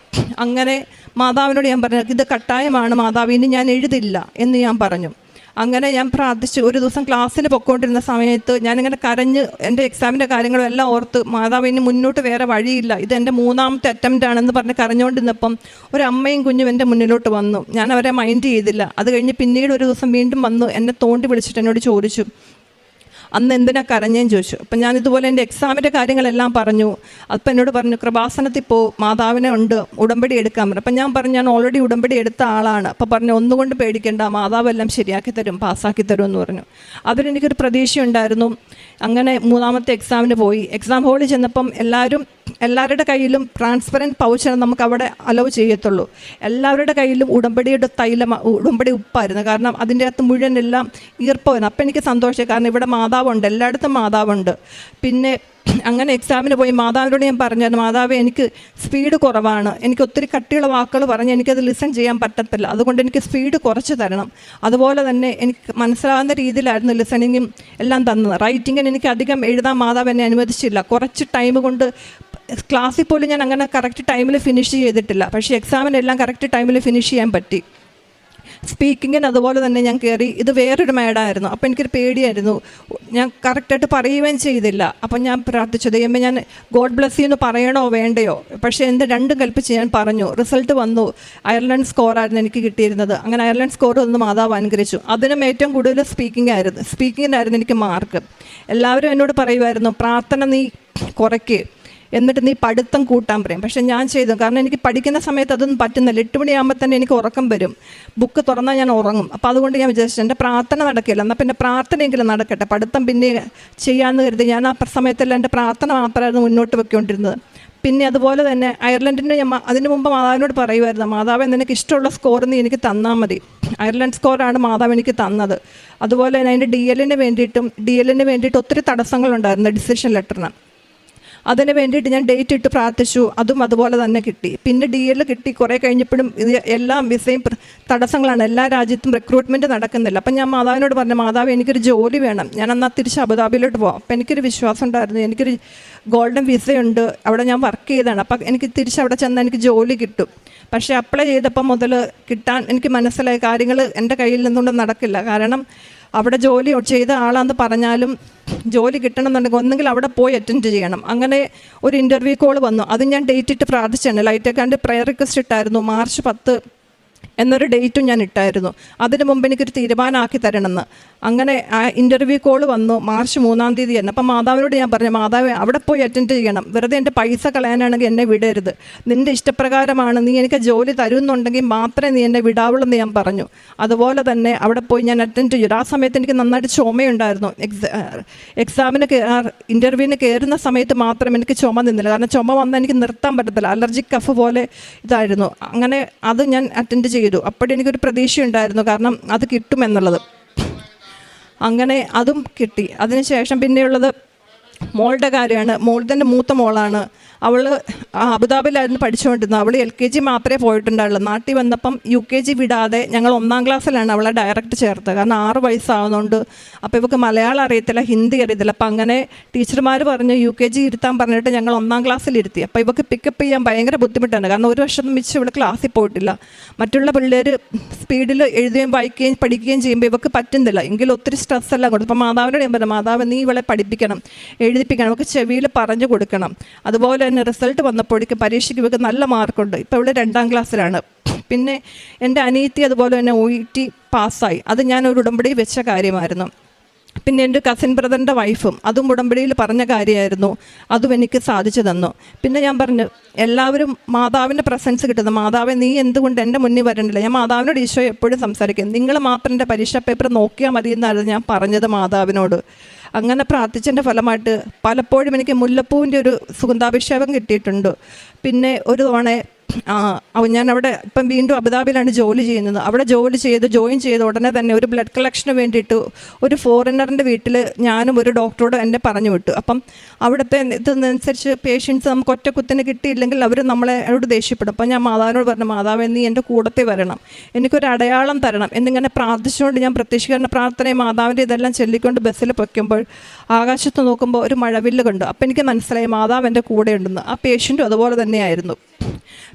അങ്ങനെ മാതാവിനോട് ഞാൻ പറഞ്ഞു, ഇത് കട്ടായമാണ് മാതാവ്, ഇനി ഞാൻ എഴുതില്ല എന്ന് ഞാൻ പറഞ്ഞു. അങ്ങനെ ഞാൻ പ്രാർത്ഥിച്ചു. ഒരു ദിവസം ക്ലാസ്സിന് പൊയ്ക്കൊണ്ടിരുന്ന സമയത്ത് ഞാനിങ്ങനെ കരഞ്ഞ് എൻ്റെ എക്സാമിൻ്റെ കാര്യങ്ങളും എല്ലാം ഓർത്ത്, മാതാവ് ഇനി മുന്നോട്ട് വേറെ വഴിയില്ല, ഇത് എൻ്റെ 3ാമത്തെ അറ്റംപ്റ്റ് ആണെന്ന് പറഞ്ഞ് കരഞ്ഞുകൊണ്ടിരുന്നപ്പം ഒരു അമ്മയും കുഞ്ഞും എൻ്റെ മുന്നിലോട്ട് വന്നു. ഞാൻ അവരെ മൈൻഡ് ചെയ്തില്ല. അത് കഴിഞ്ഞ് പിന്നീട് ഒരു ദിവസം വീണ്ടും വന്നു എന്നെ തോണ്ടി വിളിച്ചിട്ട് എന്നോട് ചോദിച്ചു, അന്ന് എന്തിനാ കരഞ്ഞേന്ന് ചോദിച്ചു. അപ്പം ഞാൻ ഇതുപോലെ എൻ്റെ എക്സാമിൻ്റെ കാര്യങ്ങളെല്ലാം പറഞ്ഞു. അപ്പം എന്നോട് പറഞ്ഞു, കൃപാസനത്തിൽ മാതാവിനെ ഉണ്ട്, ഉടമ്പടി എടുക്കാൻ പറഞ്ഞു. അപ്പം ഞാൻ പറഞ്ഞു, ഞാൻ ഓൾറെഡി ഉടമ്പടി എടുത്ത ആളാണ്. അപ്പം പറഞ്ഞു, ഒന്നുകൊണ്ട് പേടിക്കേണ്ട, മാതാവ് എല്ലാം ശരിയാക്കി തരും, പാസ്സാക്കി തരും എന്ന് പറഞ്ഞു. അതിലെനിക്കൊരു പ്രതീക്ഷയുണ്ടായിരുന്നു. അങ്ങനെ 3ാമത്തെ എക്സാമിന് പോയി. എക്സാം ഹോളിൽ ചെന്നപ്പം എല്ലാവരുടെ കയ്യിലും ട്രാൻസ്പെറൻറ്റ് പൗച്ചാണ് നമുക്ക് അവിടെ അലോ ചെയ്യത്തുള്ളൂ. എല്ലാവരുടെ കയ്യിലും ഉടമ്പടിയുടെ ഉടമ്പടി ഉപ്പായിരുന്നു. കാരണം അതിൻ്റെ അകത്ത് മുഴുവൻ എല്ലാം ഈർപ്പമായിരുന്നു. അപ്പം എനിക്ക് സന്തോഷമായി, കാരണം ഇവിടെ മാതാവുണ്ട്, എല്ലായിടത്തും മാതാവുണ്ട്. പിന്നെ അങ്ങനെ എക്സാമിന് പോയി മാതാവിനോട് ഞാൻ പറഞ്ഞായിരുന്നു, മാതാവേ എനിക്ക് സ്പീഡ് കുറവാണ്, എനിക്ക് ഒത്തിരി കട്ടിയുള്ള വാക്കുകൾ പറഞ്ഞ് എനിക്കത് ലിസൺ ചെയ്യാൻ പറ്റത്തില്ല, അതുകൊണ്ട് എനിക്ക് സ്പീഡ് കുറച്ച് തരണം. അതുപോലെ തന്നെ എനിക്ക് മനസ്സിലാവുന്ന രീതിയിലായിരുന്നു ലിസണിങ്ങും എല്ലാം തന്നത്. റൈറ്റിങ്ങിന് എനിക്ക് അധികം എഴുതാൻ മാതാവ് എന്നെ അനുവദിച്ചില്ല. കുറച്ച് ടൈം കൊണ്ട് ക്ലാസ്സിൽ പോലും ഞാൻ അങ്ങനെ കറക്റ്റ് ടൈമിൽ ഫിനിഷ് ചെയ്തിട്ടില്ല. പക്ഷേ എക്സാമിനെല്ലാം കറക്റ്റ് ടൈമിൽ ഫിനിഷ് ചെയ്യാൻ പറ്റി. സ്പീക്കിങ്ങിന് അതുപോലെ തന്നെ ഞാൻ കയറി. ഇത് വേറൊരു മേഡായിരുന്നു. അപ്പോൾ എനിക്കൊരു പേടിയായിരുന്നു, ഞാൻ കറക്റ്റായിട്ട് പറയുകയും ചെയ്തില്ല. അപ്പം ഞാൻ പ്രാർത്ഥിച്ചു, ദൈവമേ ഞാൻ ഗോഡ് ബ്ലെസ് യു എന്ന് പറയണോ വേണ്ടയോ? പക്ഷേ എൻ്റെ രണ്ടും കൽപ്പിച്ച് ഞാൻ പറഞ്ഞു. റിസൾട്ട് വന്നു. അയർലൻഡ് സ്കോറായിരുന്നു എനിക്ക് കിട്ടിയിരുന്നത്. അങ്ങനെ അയർലൻഡ് സ്കോർ വന്ന് മാതാവ് അനുഗ്രഹിച്ചു. അതിനും ഏറ്റവും കൂടുതൽ സ്പീക്കിങ്ങിനായിരുന്നു എനിക്ക് മാർക്ക്. എല്ലാവരും എന്നോട് പറയുമായിരുന്നു, പ്രാർത്ഥന നീ കുറയ്ക്ക്, എന്നിട്ട് നീ പഠിത്തം കൂട്ടാൻ പറയും. പക്ഷേ ഞാൻ ചെയ്തു. കാരണം എനിക്ക് പഠിക്കുന്ന സമയത്ത് അതൊന്നും പറ്റുന്നില്ല. 8 മണിയാകുമ്പോൾ തന്നെ എനിക്ക് ഉറക്കം വരും. ബുക്ക് തുറന്നാൽ ഞാൻ ഉറങ്ങും. അപ്പോൾ അതുകൊണ്ട് ഞാൻ വിചാരിച്ചു, എൻ്റെ പ്രാർത്ഥന നടക്കില്ല, എന്നാൽ പിന്നെ പ്രാർത്ഥനയെങ്കിലും നടക്കട്ടെ, പഠിത്തം പിന്നെ ചെയ്യാമെന്ന് കരുതി ഞാൻ ആ സമയത്തെല്ലാം എൻ്റെ പ്രാർത്ഥന മാത്രമായിരുന്നു മുന്നോട്ട് വെക്കൊണ്ടിരുന്നത്. പിന്നെ അതുപോലെ തന്നെ അയർലൻഡിൻ്റെ ഞാൻ അതിന് മുമ്പ് മാതാവിനോട് പറയുമായിരുന്നു, മാതാവ് നിനക്ക് ഇഷ്ടമുള്ള സ്കോർ നീ എനിക്ക് തന്നാൽ മതി. അയർലൻഡ് സ്കോറാണ് മാതാവ് എനിക്ക് തന്നത്. അതുപോലെ തന്നെ അതിൻ്റെ ഡി എല്ലിന് വേണ്ടിയിട്ട് ഒത്തിരി തടസ്സങ്ങളുണ്ടായിരുന്നു ഡിസിഷൻ ലെറ്ററിന്. അതിന് വേണ്ടിയിട്ട് ഞാൻ ഡേറ്റ് ഇട്ട് പ്രാർത്ഥിച്ചു. അതും അതുപോലെ തന്നെ കിട്ടി. പിന്നെ DL കിട്ടി. കുറേ കഴിഞ്ഞപ്പോഴും ഇത് എല്ലാം വിസയും തടസ്സങ്ങളാണ്. എല്ലാ രാജ്യത്തും റിക്രൂട്ട്മെൻറ്റ് നടക്കുന്നില്ല. അപ്പം ഞാൻ മാതാവിനോട് പറഞ്ഞു, മാതാവ് എനിക്കൊരു ജോലി വേണം, ഞാൻ എന്നാൽ തിരിച്ച് അബുദാബിയിലോട്ട് പോകാം. അപ്പം എനിക്കൊരു വിശ്വാസം ഉണ്ടായിരുന്നു, എനിക്കൊരു ഗോൾഡൻ വിസയുണ്ട്, അവിടെ ഞാൻ വർക്ക് ചെയ്തതാണ്, അപ്പം എനിക്ക് തിരിച്ച് അവിടെ ചെന്നാൽ എനിക്ക് ജോലി കിട്ടും. പക്ഷേ അപ്ലൈ ചെയ്തപ്പം മുതൽ കിട്ടാൻ എനിക്ക് മനസ്സിലായ കാര്യങ്ങൾ എൻ്റെ കയ്യിൽ നിന്നുകൊണ്ട് നടക്കില്ല. കാരണം അവിടെ ജോലി ചെയ്ത ആളാന്ന് പറഞ്ഞാലും ജോലി കിട്ടണമെന്നുണ്ടെങ്കിൽ ഒന്നെങ്കിൽ അവിടെ പോയി അറ്റൻഡ് ചെയ്യണം. അങ്ങനെ ഒരു ഇൻ്റർവ്യൂ കോൾ വന്നു. അത് ഞാൻ ഡേറ്റ് ഇട്ട് പ്രാർത്ഥിച്ചാണ്. ലൈറ്റേക്കാണ്ട് പ്രയർ റിക്വസ്റ്റ് ഇട്ടായിരുന്നു. മാർച്ച് 10 എന്നൊരു ഡേറ്റും ഞാൻ ഇട്ടായിരുന്നു. അതിന് മുമ്പ് എനിക്കൊരു തീരുമാനമാക്കി തരണമെന്ന്. അങ്ങനെ ആ ഇൻ്റർവ്യൂ കോൾ വന്നു മാർച്ച് 3-ാം തീയതി തന്നെ. അപ്പം മാതാവിനോട് ഞാൻ പറഞ്ഞു, മാതാവ് അവിടെ പോയി അറ്റൻഡ് ചെയ്യണം, വെറുതെ എൻ്റെ പൈസ കളയാനാണെങ്കിൽ എന്നെ വിടരുത്, നിൻ്റെ ഇഷ്ടപ്രകാരമാണ്, നീ എനിക്ക് ജോലി തരുമെന്നുണ്ടെങ്കിൽ മാത്രമേ നീ എന്നെ വിടാവുള്ളൂ എന്ന് ഞാൻ പറഞ്ഞു. അതുപോലെ തന്നെ അവിടെ പോയി ഞാൻ അറ്റൻഡ് ചെയ്തു. ആ സമയത്ത് എനിക്ക് നന്നായിട്ട് ചുമയുണ്ടായിരുന്നു. എക്സാമിന് ഇൻ്റർവ്യൂവിന് കയറുന്ന സമയത്ത് മാത്രം എനിക്ക് ചുമ നിന്നില്ല. കാരണം ചുമ വന്നാൽ എനിക്ക് നിർത്താൻ പറ്റത്തില്ല, അലർജിക് കഫ് പോലെ ഇതായിരുന്നു. അങ്ങനെ അത് ഞാൻ അറ്റൻഡ് ചെയ്തു. അപ്പോഴെനിക്കൊരു പ്രതീക്ഷയുണ്ടായിരുന്നു, കാരണം അത് കിട്ടുമെന്നുള്ളത്. അങ്ങനെ അതും കിട്ടി. അതിനുശേഷം പിന്നെയുള്ളത് മോളുടെ കാര്യമാണ്. മോളുടെ മൂത്ത മോളാണ്. അവൾ അബുദാബിയിലായിരുന്നു പഠിച്ചുകൊണ്ടിരുന്നത്. അവൾ LKG മാത്രമേ പോയിട്ടുണ്ടായുള്ളൂ. നാട്ടിൽ വന്നപ്പം UKG വിടാതെ ഞങ്ങൾ 1-ാം ക്ലാസ്സിലാണ് അവളെ ഡയറക്റ്റ് ചേർത്തത്. കാരണം 6 വയസ്സാവുന്നതുകൊണ്ട് അപ്പോൾ ഇവൾക്ക് മലയാളം അറിയത്തില്ല, ഹിന്ദി അറിയത്തില്ല. അപ്പം അങ്ങനെ ടീച്ചർമാർ പറഞ്ഞു UKG ഇരുത്താൻ പറഞ്ഞിട്ട് ഞങ്ങൾ 1-ാം ക്ലാസ്സിൽ ഇരുത്തി. അപ്പോൾ ഇവൾക്ക് പിക്കപ്പ് ചെയ്യാൻ ഭയങ്കര ബുദ്ധിമുട്ടാണ്. കാരണം ഒരു വർഷം മിച്ച് ഇവൾ ക്ലാസ്സിൽ പോയിട്ടില്ല. മറ്റുള്ള പിള്ളേർ സ്പീഡിൽ എഴുതുകയും വായിക്കുകയും പഠിക്കുകയും ചെയ്യുമ്പോൾ ഇവൾക്ക് പറ്റുന്നില്ല. എങ്കിലും ഒത്തിരി സ്ട്രെസ് എല്ലാം കൊടുത്തു. അപ്പോൾ മാതാവിനോട് ഞാൻ പറഞ്ഞു, മാതാവ് നീ ഇവളെ പഠിപ്പിക്കണം, എഴുതിപ്പിക്കണം, അവൾക്ക് ചെവിയിൽ പറഞ്ഞു കൊടുക്കണം. അതുപോലെ തന്നെ റിസൾട്ട് വന്നപ്പോഴേക്കും പരീക്ഷയ്ക്ക് ഇവർക്ക് നല്ല മാർക്കുണ്ട്. ഇപ്പോൾ ഇവിടെ 2-ാം ക്ലാസ്സിലാണ്. പിന്നെ എൻ്റെ അനിയത്തി അതുപോലെ തന്നെ OET പാസ്സായി. അത് ഞാനൊരു ഉടമ്പടി വെച്ച കാര്യമായിരുന്നു. പിന്നെ എൻ്റെ കസിൻ ബ്രദറിൻ്റെ വൈഫും അതും ഉടമ്പടിയിൽ പറഞ്ഞ കാര്യമായിരുന്നു. അതും എനിക്ക് സാധിച്ചു തന്നു. പിന്നെ ഞാൻ പറഞ്ഞു, എല്ലാവരും മാതാവിൻ്റെ പ്രസൻസ് കിട്ടുന്നു, മാതാവെ നീ എന്തുകൊണ്ട് എൻ്റെ മുന്നിൽ വരണ്ടില്ല. ഞാൻ മാതാവിനോട് ഈശോ എപ്പോഴും സംസാരിക്കും, നിങ്ങൾ മാത്രം എൻ്റെ പരീക്ഷാ പേപ്പർ നോക്കിയാൽ മതി എന്നായിരുന്നു ഞാൻ പറഞ്ഞത് മാതാവിനോട്. അങ്ങനെ പ്രാർത്ഥിച്ചതിൻ്റെ ഫലമായിട്ട് പലപ്പോഴും എനിക്ക് മുല്ലപ്പൂവിൻ്റെ ഒരു സുഗന്ധാഭിഷേകം കിട്ടിയിട്ടുണ്ട്. പിന്നെ ഒരു തവണ ഞാൻ അവിടെ ഇപ്പം വീണ്ടും അബുദാബിയിലാണ് ജോലി ചെയ്യുന്നത്. അവിടെ ജോയിൻ ചെയ്ത് ഉടനെ തന്നെ ഒരു ബ്ലഡ് കളക്ഷന് വേണ്ടിയിട്ട് ഒരു ഫോറിനറിൻ്റെ വീട്ടിൽ ഞാനും ഒരു ഡോക്ടറോട് എന്നെ പറഞ്ഞു വിട്ടു. അപ്പം അവിടുത്തെ ഇതനുസരിച്ച് പേഷ്യൻസ് നമുക്ക് ഒറ്റക്കുത്തിന് കിട്ടിയില്ലെങ്കിൽ അവർ നമ്മളോട് ദേഷ്യപ്പെടും. അപ്പം ഞാൻ മാതാവിനോട് പറഞ്ഞു, മാതാവേ നീ എൻ്റെ കൂടത്തിൽ വരണം, എനിക്കൊരു അടയാളം തരണം എന്നിങ്ങനെ പ്രാർത്ഥിച്ചുകൊണ്ട് ഞാൻ പ്രത്യക്ഷീകരണ പ്രാർത്ഥനയും മാതാവിൻ്റെ ഇതെല്ലാം ചൊല്ലിക്കൊണ്ട് ബസ്സിൽ പൊയ്ക്കുമ്പോൾ ആകാശത്ത് നോക്കുമ്പോൾ ഒരു മഴവില്ല് കണ്ടു. അപ്പം എനിക്ക് മനസ്സിലായി മാതാവ് എൻ്റെ കൂടെ ഉണ്ടെന്ന്. ആ പേഷ്യൻറ്റും അതുപോലെ തന്നെയായിരുന്നു.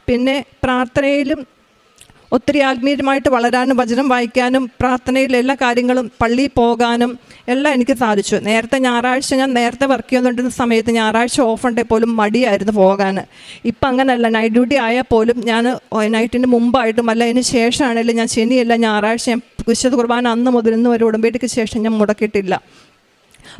പിന്നെ പ്രാർത്ഥനയിലും ഒത്തിരി ആത്മീയമായിട്ട് വളരാനും വചനം വായിക്കാനും പ്രാർത്ഥനയിൽ എല്ലാ കാര്യങ്ങളും പള്ളിയിൽ പോകാനും എല്ലാം എനിക്ക് സാധിച്ചു. നേരത്തെ ഞായറാഴ്ച ഞാൻ നേരത്തെ വർക്ക് ചെയ്യുന്നുണ്ടിരുന്ന സമയത്ത് ഞായറാഴ്ച ഓഫ് ഉണ്ടെങ്കിൽ പോലും മടിയായിരുന്നു പോകാൻ. ഇപ്പം അങ്ങനെയല്ല. നൈറ്റ് ഡ്യൂട്ടി ആയാൽ പോലും ഞാൻ നൈറ്റിന് മുമ്പായിട്ടും അല്ല അതിന് ശേഷമാണെങ്കിലും ഞാൻ ശനിയല്ല ഞായറാഴ്ച ഞാൻ വിശുദ്ധ കുർബാന അന്ന് മുതൽ ഇന്ന് വരെ ഉടമ്പടിക്ക് ശേഷം ഞാൻ മുടക്കിയിട്ടില്ല.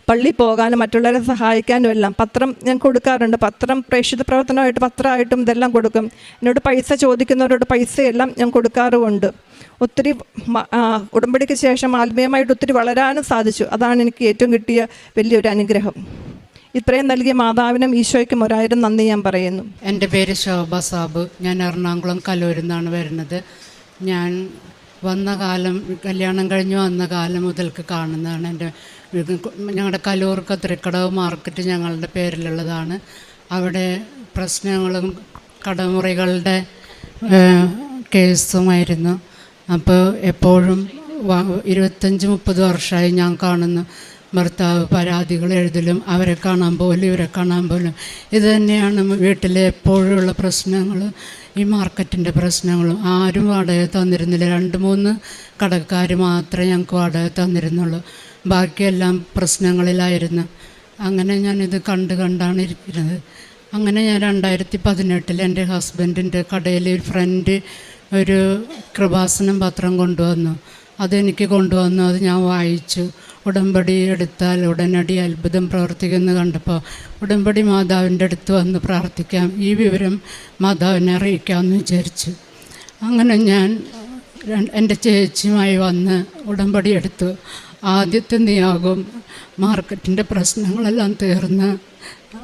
പള്ളി പോകാനും മറ്റുള്ളവരെ സഹായിക്കാനും എല്ലാം പത്രം ഞാൻ കൊടുക്കാറുണ്ട്. പത്രം പ്രേക്ഷിത പ്രവർത്തനമായിട്ട് പത്രമായിട്ടും ഇതെല്ലാം കൊടുക്കും. എന്നോട് പൈസ ചോദിക്കുന്നവരോട് പൈസയെല്ലാം ഞാൻ കൊടുക്കാറുമുണ്ട്. ഒത്തിരി ഉടമ്പടിക്ക് ശേഷം ആത്മീയമായിട്ട് ഒത്തിരി വളരാനും സാധിച്ചു. അതാണ് എനിക്ക് ഏറ്റവും കിട്ടിയ വലിയൊരു അനുഗ്രഹം. ഇത്രയും നൽകിയ മാതാവിനും ഈശോയ്ക്കും 1000 നന്ദി ഞാൻ പറയുന്നു. എൻ്റെ പേര് ശോഭ സാബ്. ഞാൻ എറണാകുളം കലൂരിൽ നിന്നാണ് വരുന്നത്. ഞാൻ വന്ന കാലം, കല്യാണം കഴിഞ്ഞ് വന്ന കാലം മുതൽക്ക് കാണുന്നതാണ്. എൻ്റെ ഞങ്ങളുടെ കലൂർ കത്രിക്കടവ് മാർക്കറ്റ് ഞങ്ങളുടെ പേരിലുള്ളതാണ്. അവിടെ പ്രശ്നങ്ങളും കടമുറികളുടെ കേസുമായിരുന്നു. അപ്പോൾ എപ്പോഴും 25-30 വർഷമായി ഞാൻ കാണുന്നു ഭർത്താവ് പരാതികൾ എഴുതലും അവരെ കാണാൻ പോലും ഇവരെ കാണാൻ പോലും. ഇത് തന്നെയാണ് വീട്ടിലെ എപ്പോഴുള്ള പ്രശ്നങ്ങൾ. ഈ മാർക്കറ്റിൻ്റെ പ്രശ്നങ്ങളും. ആരും വാടക തന്നിരുന്നില്ല. 2-3 കടക്കാർ മാത്രമേ ഞങ്ങൾക്ക് വാടക തന്നിരുന്നുള്ളൂ. ബാക്കിയെല്ലാം പ്രശ്നങ്ങളിലായിരുന്നു. അങ്ങനെ ഞാനിത് കണ്ടാണ് ഇരിക്കുന്നത്. അങ്ങനെ ഞാൻ 2018 എൻ്റെ ഹസ്ബൻഡിൻ്റെ കടയിൽ ഒരു ഫ്രണ്ട് ഒരു കൃപാസനം പത്രം കൊണ്ടുവന്നു. അതെനിക്ക് കൊണ്ടുവന്നു. അത് ഞാൻ വായിച്ചു. ഉടമ്പടി എടുത്താൽ ഉടനടി അത്ഭുതം പ്രവർത്തിക്കുമെന്ന് കണ്ടപ്പോൾ ഉടമ്പടി മാതാവിൻ്റെ അടുത്ത് വന്ന് പ്രാർത്ഥിക്കാം, ഈ വിവരം മാതാവിനെ അറിയിക്കാമെന്ന് വിചാരിച്ചു. അങ്ങനെ ഞാൻ എൻ്റെ ചേച്ചിയുമായി വന്ന് ഉടമ്പടി എടുത്തു. ആദ്യത്തെ നിയോഗം മാർക്കറ്റിൻ്റെ പ്രശ്നങ്ങളെല്ലാം തീർന്ന്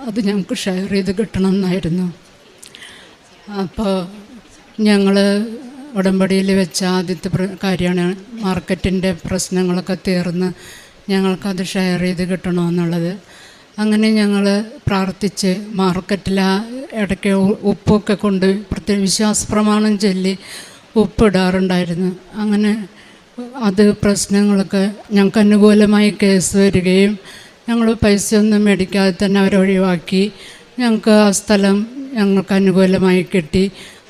അത് ഞങ്ങൾക്ക് ഷെയർ ചെയ്ത് കിട്ടണമെന്നായിരുന്നു. അപ്പോൾ ഞങ്ങൾ ഉടമ്പടിയിൽ വെച്ച ആദ്യത്തെ കാര്യമാണ് മാർക്കറ്റിൻ്റെ പ്രശ്നങ്ങളൊക്കെ തീർന്ന് ഞങ്ങൾക്കത് ഷെയർ ചെയ്ത് കിട്ടണമെന്നുള്ളത്. അങ്ങനെ ഞങ്ങൾ പ്രാർത്ഥിച്ച് മാർക്കറ്റിൽ ഇടയ്ക്ക് ഉപ്പൊക്കെ കൊണ്ട് പ്രത്യേക വിശ്വാസ പ്രമാണം ചൊല്ലി ഉപ്പിടാറുണ്ടായിരുന്നു. അങ്ങനെ അത് പ്രശ്നങ്ങളൊക്കെ ഞങ്ങൾക്ക് അനുകൂലമായി കേസ് വരികയും ഞങ്ങൾ പൈസയൊന്നും മേടിക്കാതെ തന്നെ അവരൊഴിവാക്കി ഞങ്ങൾക്ക് ആ സ്ഥലം ഞങ്ങൾക്ക് അനുകൂലമായി കിട്ടി.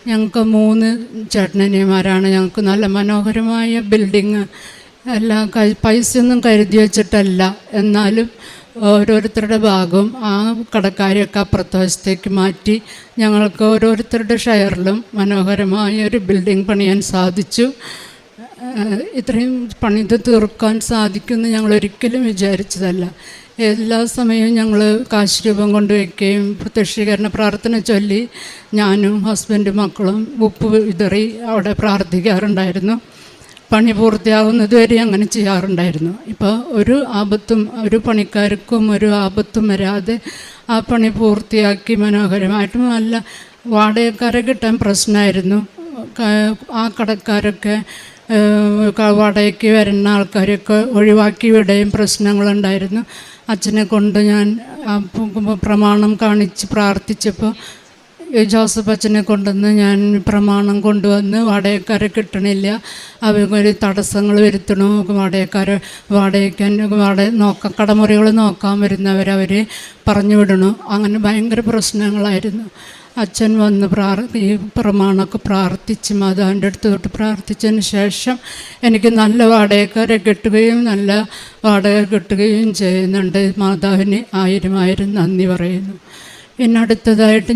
ഞങ്ങൾക്ക് 3 ചേട്ടനനിയന്മാരാണ്. ഞങ്ങൾക്ക് നല്ല മനോഹരമായ ബിൽഡിങ് എല്ലാം പൈസയൊന്നും കരുതി വെച്ചിട്ടല്ല, എന്നാലും ഓരോരുത്തരുടെ ഭാഗവും ആ കടക്കാരെയൊക്കെ അപ്പുറത്തെ വശത്തേക്ക് മാറ്റി ഞങ്ങൾക്ക് ഓരോരുത്തരുടെ ഷെയറിലും മനോഹരമായ ഒരു ബിൽഡിംഗ് പണിയാൻ സാധിച്ചു. ഇത്രയും പണിത് തീർക്കാൻ സാധിക്കുമെന്ന് ഞങ്ങൾ ഒരിക്കലും വിചാരിച്ചതല്ല. എല്ലാ സമയവും ഞങ്ങൾ കാശ് രൂപം കൊണ്ടുവയ്ക്കുകയും പ്രത്യക്ഷീകരണ പ്രാർത്ഥന ചൊല്ലി ഞാനും ഹസ്ബൻഡും മക്കളും ഉപ്പ് വിതറി അവിടെ പ്രാർത്ഥിക്കാറുണ്ടായിരുന്നു. പണി പൂർത്തിയാകുന്നത് വരെ അങ്ങനെ ചെയ്യാറുണ്ടായിരുന്നു. ഇപ്പോൾ ഒരു ആപത്തും ഒരു പണിക്കാർക്കും ഒരു ആപത്തും വരാതെ ആ പണി പൂർത്തിയാക്കി മനോഹരമായിട്ടും. നല്ല വാടകക്കാരെ കിട്ടാൻ പ്രശ്നമായിരുന്നു. ആ കടക്കാരൊക്കെ വാടകയ്ക്ക് വരുന്ന ആൾക്കാരൊക്കെ ഒഴിവാക്കി വിടുകയും പ്രശ്നങ്ങളുണ്ടായിരുന്നു. അച്ഛനെ കൊണ്ട് ഞാൻ പ്രമാണം കാണിച്ച് പ്രാർത്ഥിച്ചപ്പോൾ ജോസഫ് അച്ഛനെ കൊണ്ടുവന്ന് ഞാൻ പ്രമാണം കൊണ്ടുവന്ന് വാടകക്കാരെ കിട്ടണില്ല, അവർ തടസ്സങ്ങൾ വരുത്തണു, വാടക കടമുറികൾ നോക്കാൻ വരുന്നവർ പറഞ്ഞു വിടണു. അങ്ങനെ ഭയങ്കര പ്രശ്നങ്ങളായിരുന്നു. അച്ഛൻ വന്ന് ഈ പ്രമാണമൊക്കെ പ്രാർത്ഥിച്ച് മാതാവിൻ്റെ അടുത്ത് തൊട്ട് പ്രാർത്ഥിച്ചതിന് ശേഷം എനിക്ക് നല്ല വാടകക്കാരെ കിട്ടുകയും നല്ല വാടക കിട്ടുകയും ചെയ്യുന്നുണ്ട്. മാതാവിന് 1000 നന്ദി പറയുന്നു. പിന്നെ അടുത്തതായിട്ട്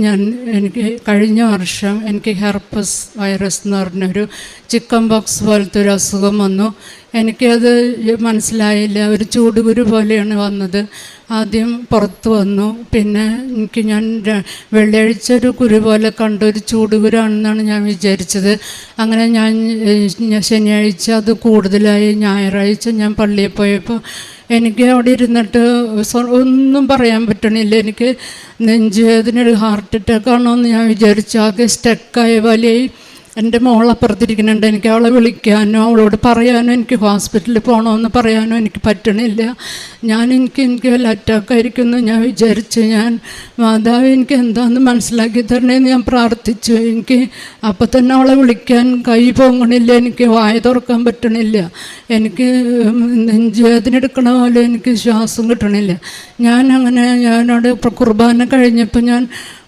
എനിക്ക് കഴിഞ്ഞ വർഷം എനിക്ക് ഹെർപ്പസ് വൈറസ് എന്ന് പറഞ്ഞൊരു ചിക്കൻ ബോക്സ് പോലത്തെ ഒരു അസുഖം വന്നു. എനിക്കത് മനസ്സിലായില്ല. ഒരു ചൂടുകുരു പോലെയാണ് വന്നത്. ആദ്യം പുറത്ത് വന്നു. പിന്നെ ഞാൻ വെള്ളിയാഴ്ച ഒരു കുരു പോലെ കണ്ടു. ഒരു ചൂടുകുരാണെന്നാണ് ഞാൻ വിചാരിച്ചത്. അങ്ങനെ ഞാൻ ശനിയാഴ്ച അത് കൂടുതലായി. ഞായറാഴ്ച ഞാൻ പള്ളിയിൽ പോയപ്പോൾ എനിക്ക് അവിടെ ഇരുന്നിട്ട് ഒന്നും പറയാൻ പറ്റണില്ല. എനിക്ക് നെഞ്ചുവേദന, ഒരു ഹാർട്ട് അറ്റാക്ക് ആണോ എന്ന് ഞാൻ വിചാരിച്ചു. ആകെ സ്റ്റക്കായ പോലെയായി. എൻ്റെ മോളപ്പുറത്തിരിക്കുന്നുണ്ട്. എനിക്ക് അവളെ വിളിക്കാനോ അവളോട് പറയാനോ എനിക്ക് ഹോസ്പിറ്റലിൽ പോകണമെന്ന് പറയാനോ എനിക്ക് പറ്റണില്ല. എനിക്ക് വല്ല അറ്റാക്കായിരിക്കുമെന്ന് ഞാൻ വിചാരിച്ചു. ഞാൻ മാതാവ് എനിക്ക് എന്താണെന്ന് മനസ്സിലാക്കി തരണേന്ന് ഞാൻ പ്രാർത്ഥിച്ചു. എനിക്ക് അപ്പം തന്നെ അവളെ വിളിക്കാൻ കൈ പോകണില്ല. എനിക്ക് വായ തുറക്കാൻ പറ്റണില്ല. എനിക്ക് നെഞ്ചുവേദന എടുക്കണ പോലെ എനിക്ക് ശ്വാസം കിട്ടണില്ല. ഞാനവിടെ കുർബാന കഴിഞ്ഞപ്പോൾ ഞാൻ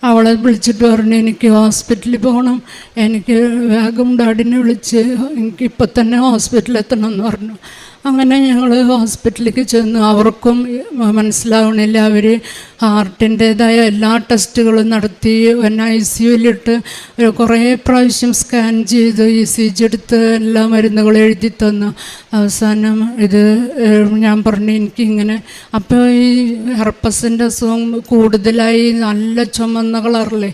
അവളെ വിളിച്ചിട്ട് പറഞ്ഞു എനിക്ക് ഹോസ്പിറ്റലിൽ പോകണം, എനിക്ക് വേഗം ഡാഡിനെ വിളിച്ച് എനിക്ക് ഇപ്പം തന്നെ ഹോസ്പിറ്റലിൽ എത്തണം എന്ന് പറഞ്ഞു. അങ്ങനെ ഞങ്ങൾ ഹോസ്പിറ്റലിലേക്ക് ചെന്നു. അവർക്കും മനസ്സിലാവണില്ല. അവർ ഹാർട്ടിൻ്റേതായ എല്ലാ ടെസ്റ്റുകളും നടത്തി ICUവിലിട്ട് കുറേ പ്രാവശ്യം സ്കാൻ ചെയ്ത് ECG എടുത്ത് എല്ലാ മരുന്നുകളും എഴുതി തന്നു. അവസാനം ഇത് ഞാൻ പറഞ്ഞു എനിക്കിങ്ങനെ, അപ്പോൾ ഈ ഹെർപ്പസിൻ്റെ അസുഖം കൂടുതലായി, നല്ല ചുമന്ന കളറിൽ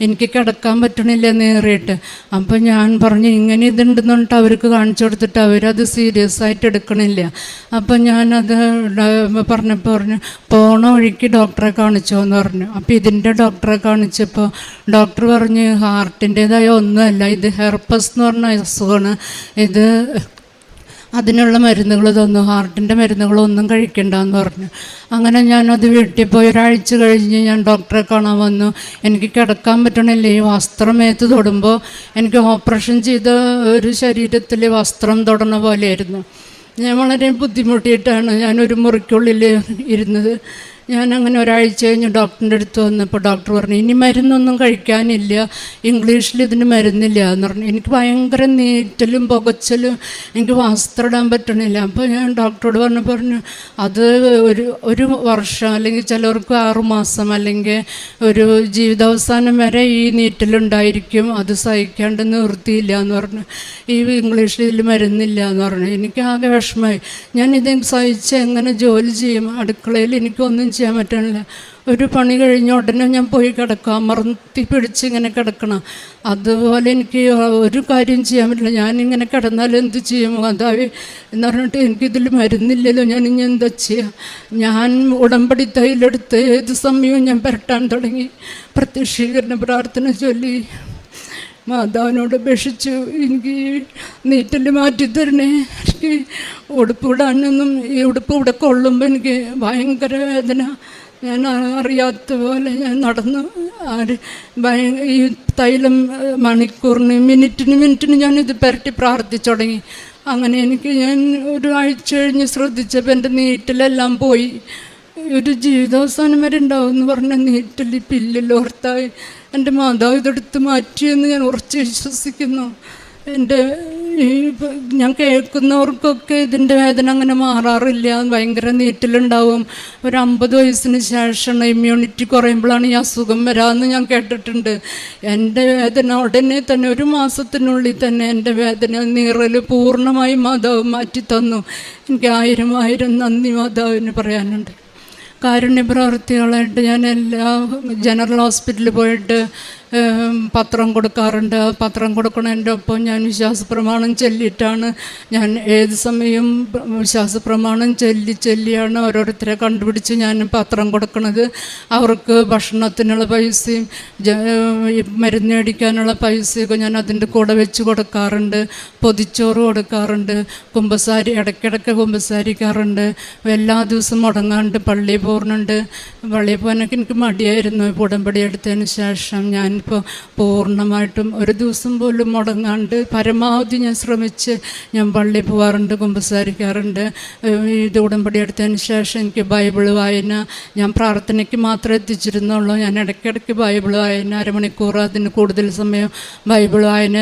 എനിക്ക് കിടക്കാൻ പറ്റണില്ല നേറിയിട്ട്. അപ്പോൾ ഞാൻ പറഞ്ഞു ഇങ്ങനെ ഇതുണ്ടെന്ന് പറഞ്ഞിട്ട് അവർക്ക് കാണിച്ചു കൊടുത്തിട്ട് അവരത് സീരിയസ് ആയിട്ട് എടുക്കണില്ല. അപ്പം ഞാനത് പറഞ്ഞു പോണ വഴിക്ക് ഡോക്ടറെ കാണിച്ചോ എന്ന് പറഞ്ഞു. അപ്പോൾ ഇതിൻ്റെ ഡോക്ടറെ കാണിച്ചപ്പോൾ ഡോക്ടർ പറഞ്ഞ് ഹാർട്ടിൻ്റേതായ ഒന്നുമല്ല, ഇത് ഹെർപ്പസ് എന്ന് പറഞ്ഞ അസുഖമാണ്, ഇത് അതിനുള്ള മരുന്നുകൾ തന്നു, ഹാർട്ടിൻ്റെ മരുന്നുകളൊന്നും കഴിക്കണ്ടെന്ന് പറഞ്ഞു. അങ്ങനെ ഞാനത് വീട്ടിൽ പോയി ഒരാഴ്ച കഴിഞ്ഞ് ഞാൻ ഡോക്ടറെ കാണാൻ വന്നു. എനിക്ക് കിടക്കാൻ പറ്റണില്ല. ഈ വസ്ത്രമേത്ത് തൊടുമ്പോൾ എനിക്ക് ഓപ്പറേഷൻ ചെയ്ത ഒരു ശരീരത്തിൽ വസ്ത്രം തൊടണ പോലെയായിരുന്നു. ഞാൻ വളരെ ബുദ്ധിമുട്ടിയിട്ടാണ് ഞാനൊരു മുറിക്കുള്ളിൽ ഇരുന്നത്. ഞാനങ്ങനെ ഒരാഴ്ച കഴിഞ്ഞ് ഡോക്ടറിൻ്റെ അടുത്ത് വന്നപ്പോൾ ഡോക്ടർ പറഞ്ഞു ഇനി മരുന്നൊന്നും കഴിക്കാനില്ല, ഇംഗ്ലീഷിൽ ഇതിന് മരുന്നില്ല എന്ന് പറഞ്ഞു. എനിക്ക് ഭയങ്കര നീറ്റലും പുകച്ചലും, എനിക്ക് വസ്ത്രം ഇടാൻ പറ്റണില്ല. അപ്പോൾ ഞാൻ ഡോക്ടറോട് പറഞ്ഞു അത് ഒരു വർഷം അല്ലെങ്കിൽ ചിലർക്ക് 6 മാസം അല്ലെങ്കിൽ ഒരു ജീവിതാവസാനം വരെ ഈ നീറ്റലുണ്ടായിരിക്കും, അത് സഹിക്കാണ്ട് നിവൃത്തിയില്ല എന്ന് പറഞ്ഞു. ഈ ഇംഗ്ലീഷിൽ ഇതിൽ മരുന്നില്ല എന്ന് പറഞ്ഞു. എനിക്ക് ആകെ വിഷമമായി. ഞാനിത് സഹിച്ച് എങ്ങനെ ജോലി ചെയ്യും? അടുക്കളയിൽ എനിക്കൊന്നും ചെയ്യാൻ പറ്റണില്ല. ഒരു പണി കഴിഞ്ഞ ഉടനെ ഞാൻ പോയി കിടക്കുക, അമർത്തി പിടിച്ച് ഇങ്ങനെ കിടക്കണം. അതുപോലെ എനിക്ക് ഒരു കാര്യം ചെയ്യാൻ പറ്റില്ല. ഞാനിങ്ങനെ കിടന്നാൽ എന്ത് ചെയ്യും? അതായത് എന്ന് പറഞ്ഞിട്ട് എനിക്കിതിൽ മരുന്നില്ലല്ലോ, ഞാനിനി എന്താ ചെയ്യുക? ഞാൻ ഉടമ്പടി തൈലെടുത്ത് ഏത് സമയവും ഞാൻ പുരട്ടാൻ തുടങ്ങി. പ്രത്യക്ഷീകരണ പ്രാർത്ഥന ചൊല്ലി മാതാവിനോട് അപേക്ഷിച്ചു എനിക്ക് നീറ്റൽ മാറ്റി തരണേ. എനിക്ക് ഉടുപ്പ് ഇടാനൊന്നും, ഈ ഉടുപ്പ് ഇവിടെ കൊള്ളുമ്പോൾ എനിക്ക് ഭയങ്കര വേദന. ഞാൻ അറിയാത്ത പോലെ ഞാൻ നടന്നു. ഈ തൈലം മണിക്കൂറിന് മിനിറ്റിന് ഞാനിത് പുരട്ടി പ്രാർത്ഥിച്ചു തുടങ്ങി. അങ്ങനെ ഞാൻ ഒരാഴ്ച കഴിഞ്ഞ് ശ്രദ്ധിച്ചപ്പോൾ എൻ്റെ നീറ്റലെല്ലാം പോയി. ഒരു ജീവിതാവസാനം വരെ ഉണ്ടാവും എന്ന് പറഞ്ഞ നീറ്റൽ പില്ലിലോർത്തായി എൻ്റെ മാതാവ് ഇതെടുത്ത് മാറ്റിയെന്ന് ഞാൻ ഉറച്ച് വിശ്വസിക്കുന്നു. എൻ്റെ ഞാൻ കേൾക്കുന്നവർക്കൊക്കെ ഇതിൻ്റെ വേദന അങ്ങനെ മാറാറില്ല, ഭയങ്കര നീറ്റലുണ്ടാവും. ഒരു 50 വയസ്സിന് ശേഷമാണ് ഇമ്മ്യൂണിറ്റി കുറയുമ്പോഴാണ് ഈ അസുഖം വരാമെന്ന് ഞാൻ കേട്ടിട്ടുണ്ട്. എൻ്റെ വേദന ഉടനെ തന്നെ 1 മാസത്തിനുള്ളിൽ തന്നെ എൻ്റെ വേദന നീറൽ പൂർണ്ണമായി മാതാവ് മാറ്റി തന്നു. എനിക്ക് 1000 നന്ദി മാതാവിന് പറയാനുണ്ട്. കാരുണ്യ പ്രവൃത്തികളായിട്ട് ഞാൻ എല്ലാ ജനറൽ ഹോസ്പിറ്റലിൽ പോയിട്ട് പത്രം കൊടുക്കാറുണ്ട്. പത്രം കൊടുക്കണതിൻ്റെ ഒപ്പം ഞാൻ വിശ്വാസപ്രമാണം ചൊല്ലിയിട്ടാണ് ഞാൻ ഏത് സമയം വിശ്വാസപ്രമാണം ചൊല്ലിയാണ് ഓരോരുത്തരെ കണ്ടുപിടിച്ച് ഞാൻ പത്രം കൊടുക്കുന്നത്. അവർക്ക് ഭക്ഷണത്തിനുള്ള പൈസയും മരുന്ന് മേടിക്കാനുള്ള പൈസയൊക്കെ ഞാൻ അതിൻ്റെ കൂടെ വെച്ച് കൊടുക്കാറുണ്ട്. പൊതിച്ചോറ് കൊടുക്കാറുണ്ട്. കുമ്പസാരി ഇടയ്ക്കിടയ്ക്ക് കുമ്പസാരിക്കാറുണ്ട്. എല്ലാ ദിവസവും മുടങ്ങാണ്ട് പള്ളിയിൽ പോകുന്നുണ്ട്. പള്ളിയിൽ പോകാനൊക്കെ എനിക്ക് മടിയായിരുന്നു. ഉടമ്പടി എടുത്തതിന് ശേഷം ഞാനിപ്പോൾ പൂർണ്ണമായിട്ടും ഒരു ദിവസം പോലും മുടങ്ങാണ്ട് പരമാവധി ഞാൻ ശ്രമിച്ച് ഞാൻ പള്ളിയിൽ പോകാറുണ്ട്, കുമ്പസാരിക്കാറുണ്ട്. ഇത് ഉടമ്പടി എടുത്തതിന് ശേഷം എനിക്ക് ബൈബിൾ വായന, ഞാൻ പ്രാർത്ഥനയ്ക്ക് മാത്രമേ എത്തിച്ചിരുന്നുള്ളൂ. ഞാൻ ഇടയ്ക്കിടയ്ക്ക് ബൈബിൾ വായന 1 മണിക്കൂർ അതിന് കൂടുതൽ സമയം ബൈബിൾ വായന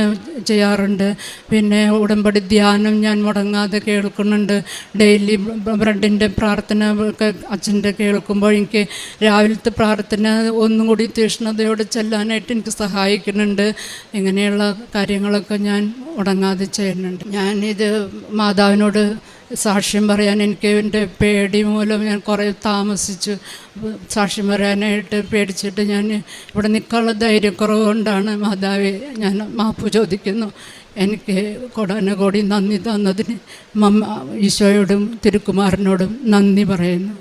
ചെയ്യാറുണ്ട്. പിന്നെ ഉടമ്പടി ധ്യാനം ഞാൻ മുടങ്ങാതെ കേൾക്കുന്നുണ്ട്. ഡെയിലി ബ്രെഡിൻ്റെ പ്രാർത്ഥന അച്ഛൻ്റെ കേൾക്കുമ്പോൾ എനിക്ക് രാവിലത്തെ പ്രാർത്ഥന ഒന്നും കൂടി തീഷ്ണതയോടെ ചെല്ലാനായിട്ട് എനിക്ക് സഹായിക്കുന്നുണ്ട്. ഇങ്ങനെയുള്ള കാര്യങ്ങളൊക്കെ ഞാൻ മുടങ്ങാതെ ചെയ്യുന്നുണ്ട്. ഞാനിത് മാതാവിനോട് സാക്ഷ്യം പറയാൻ എനിക്ക് എൻ്റെ പേടി മൂലം ഞാൻ കുറേ താമസിച്ചു. സാക്ഷ്യം പറയാനായിട്ട് പേടിച്ചിട്ട് ഞാൻ ഇവിടെ നിൽക്കാനുള്ള ധൈര്യക്കുറവ് കൊണ്ടാണ് മാതാവെ ഞാൻ മാപ്പ് ചോദിക്കുന്നു. എനിക്ക് കോടാനുകോടി നന്ദി തന്നതിന് ഈശോയോടും തിരുക്കുമാരനോടും നന്ദി പറയുന്നു.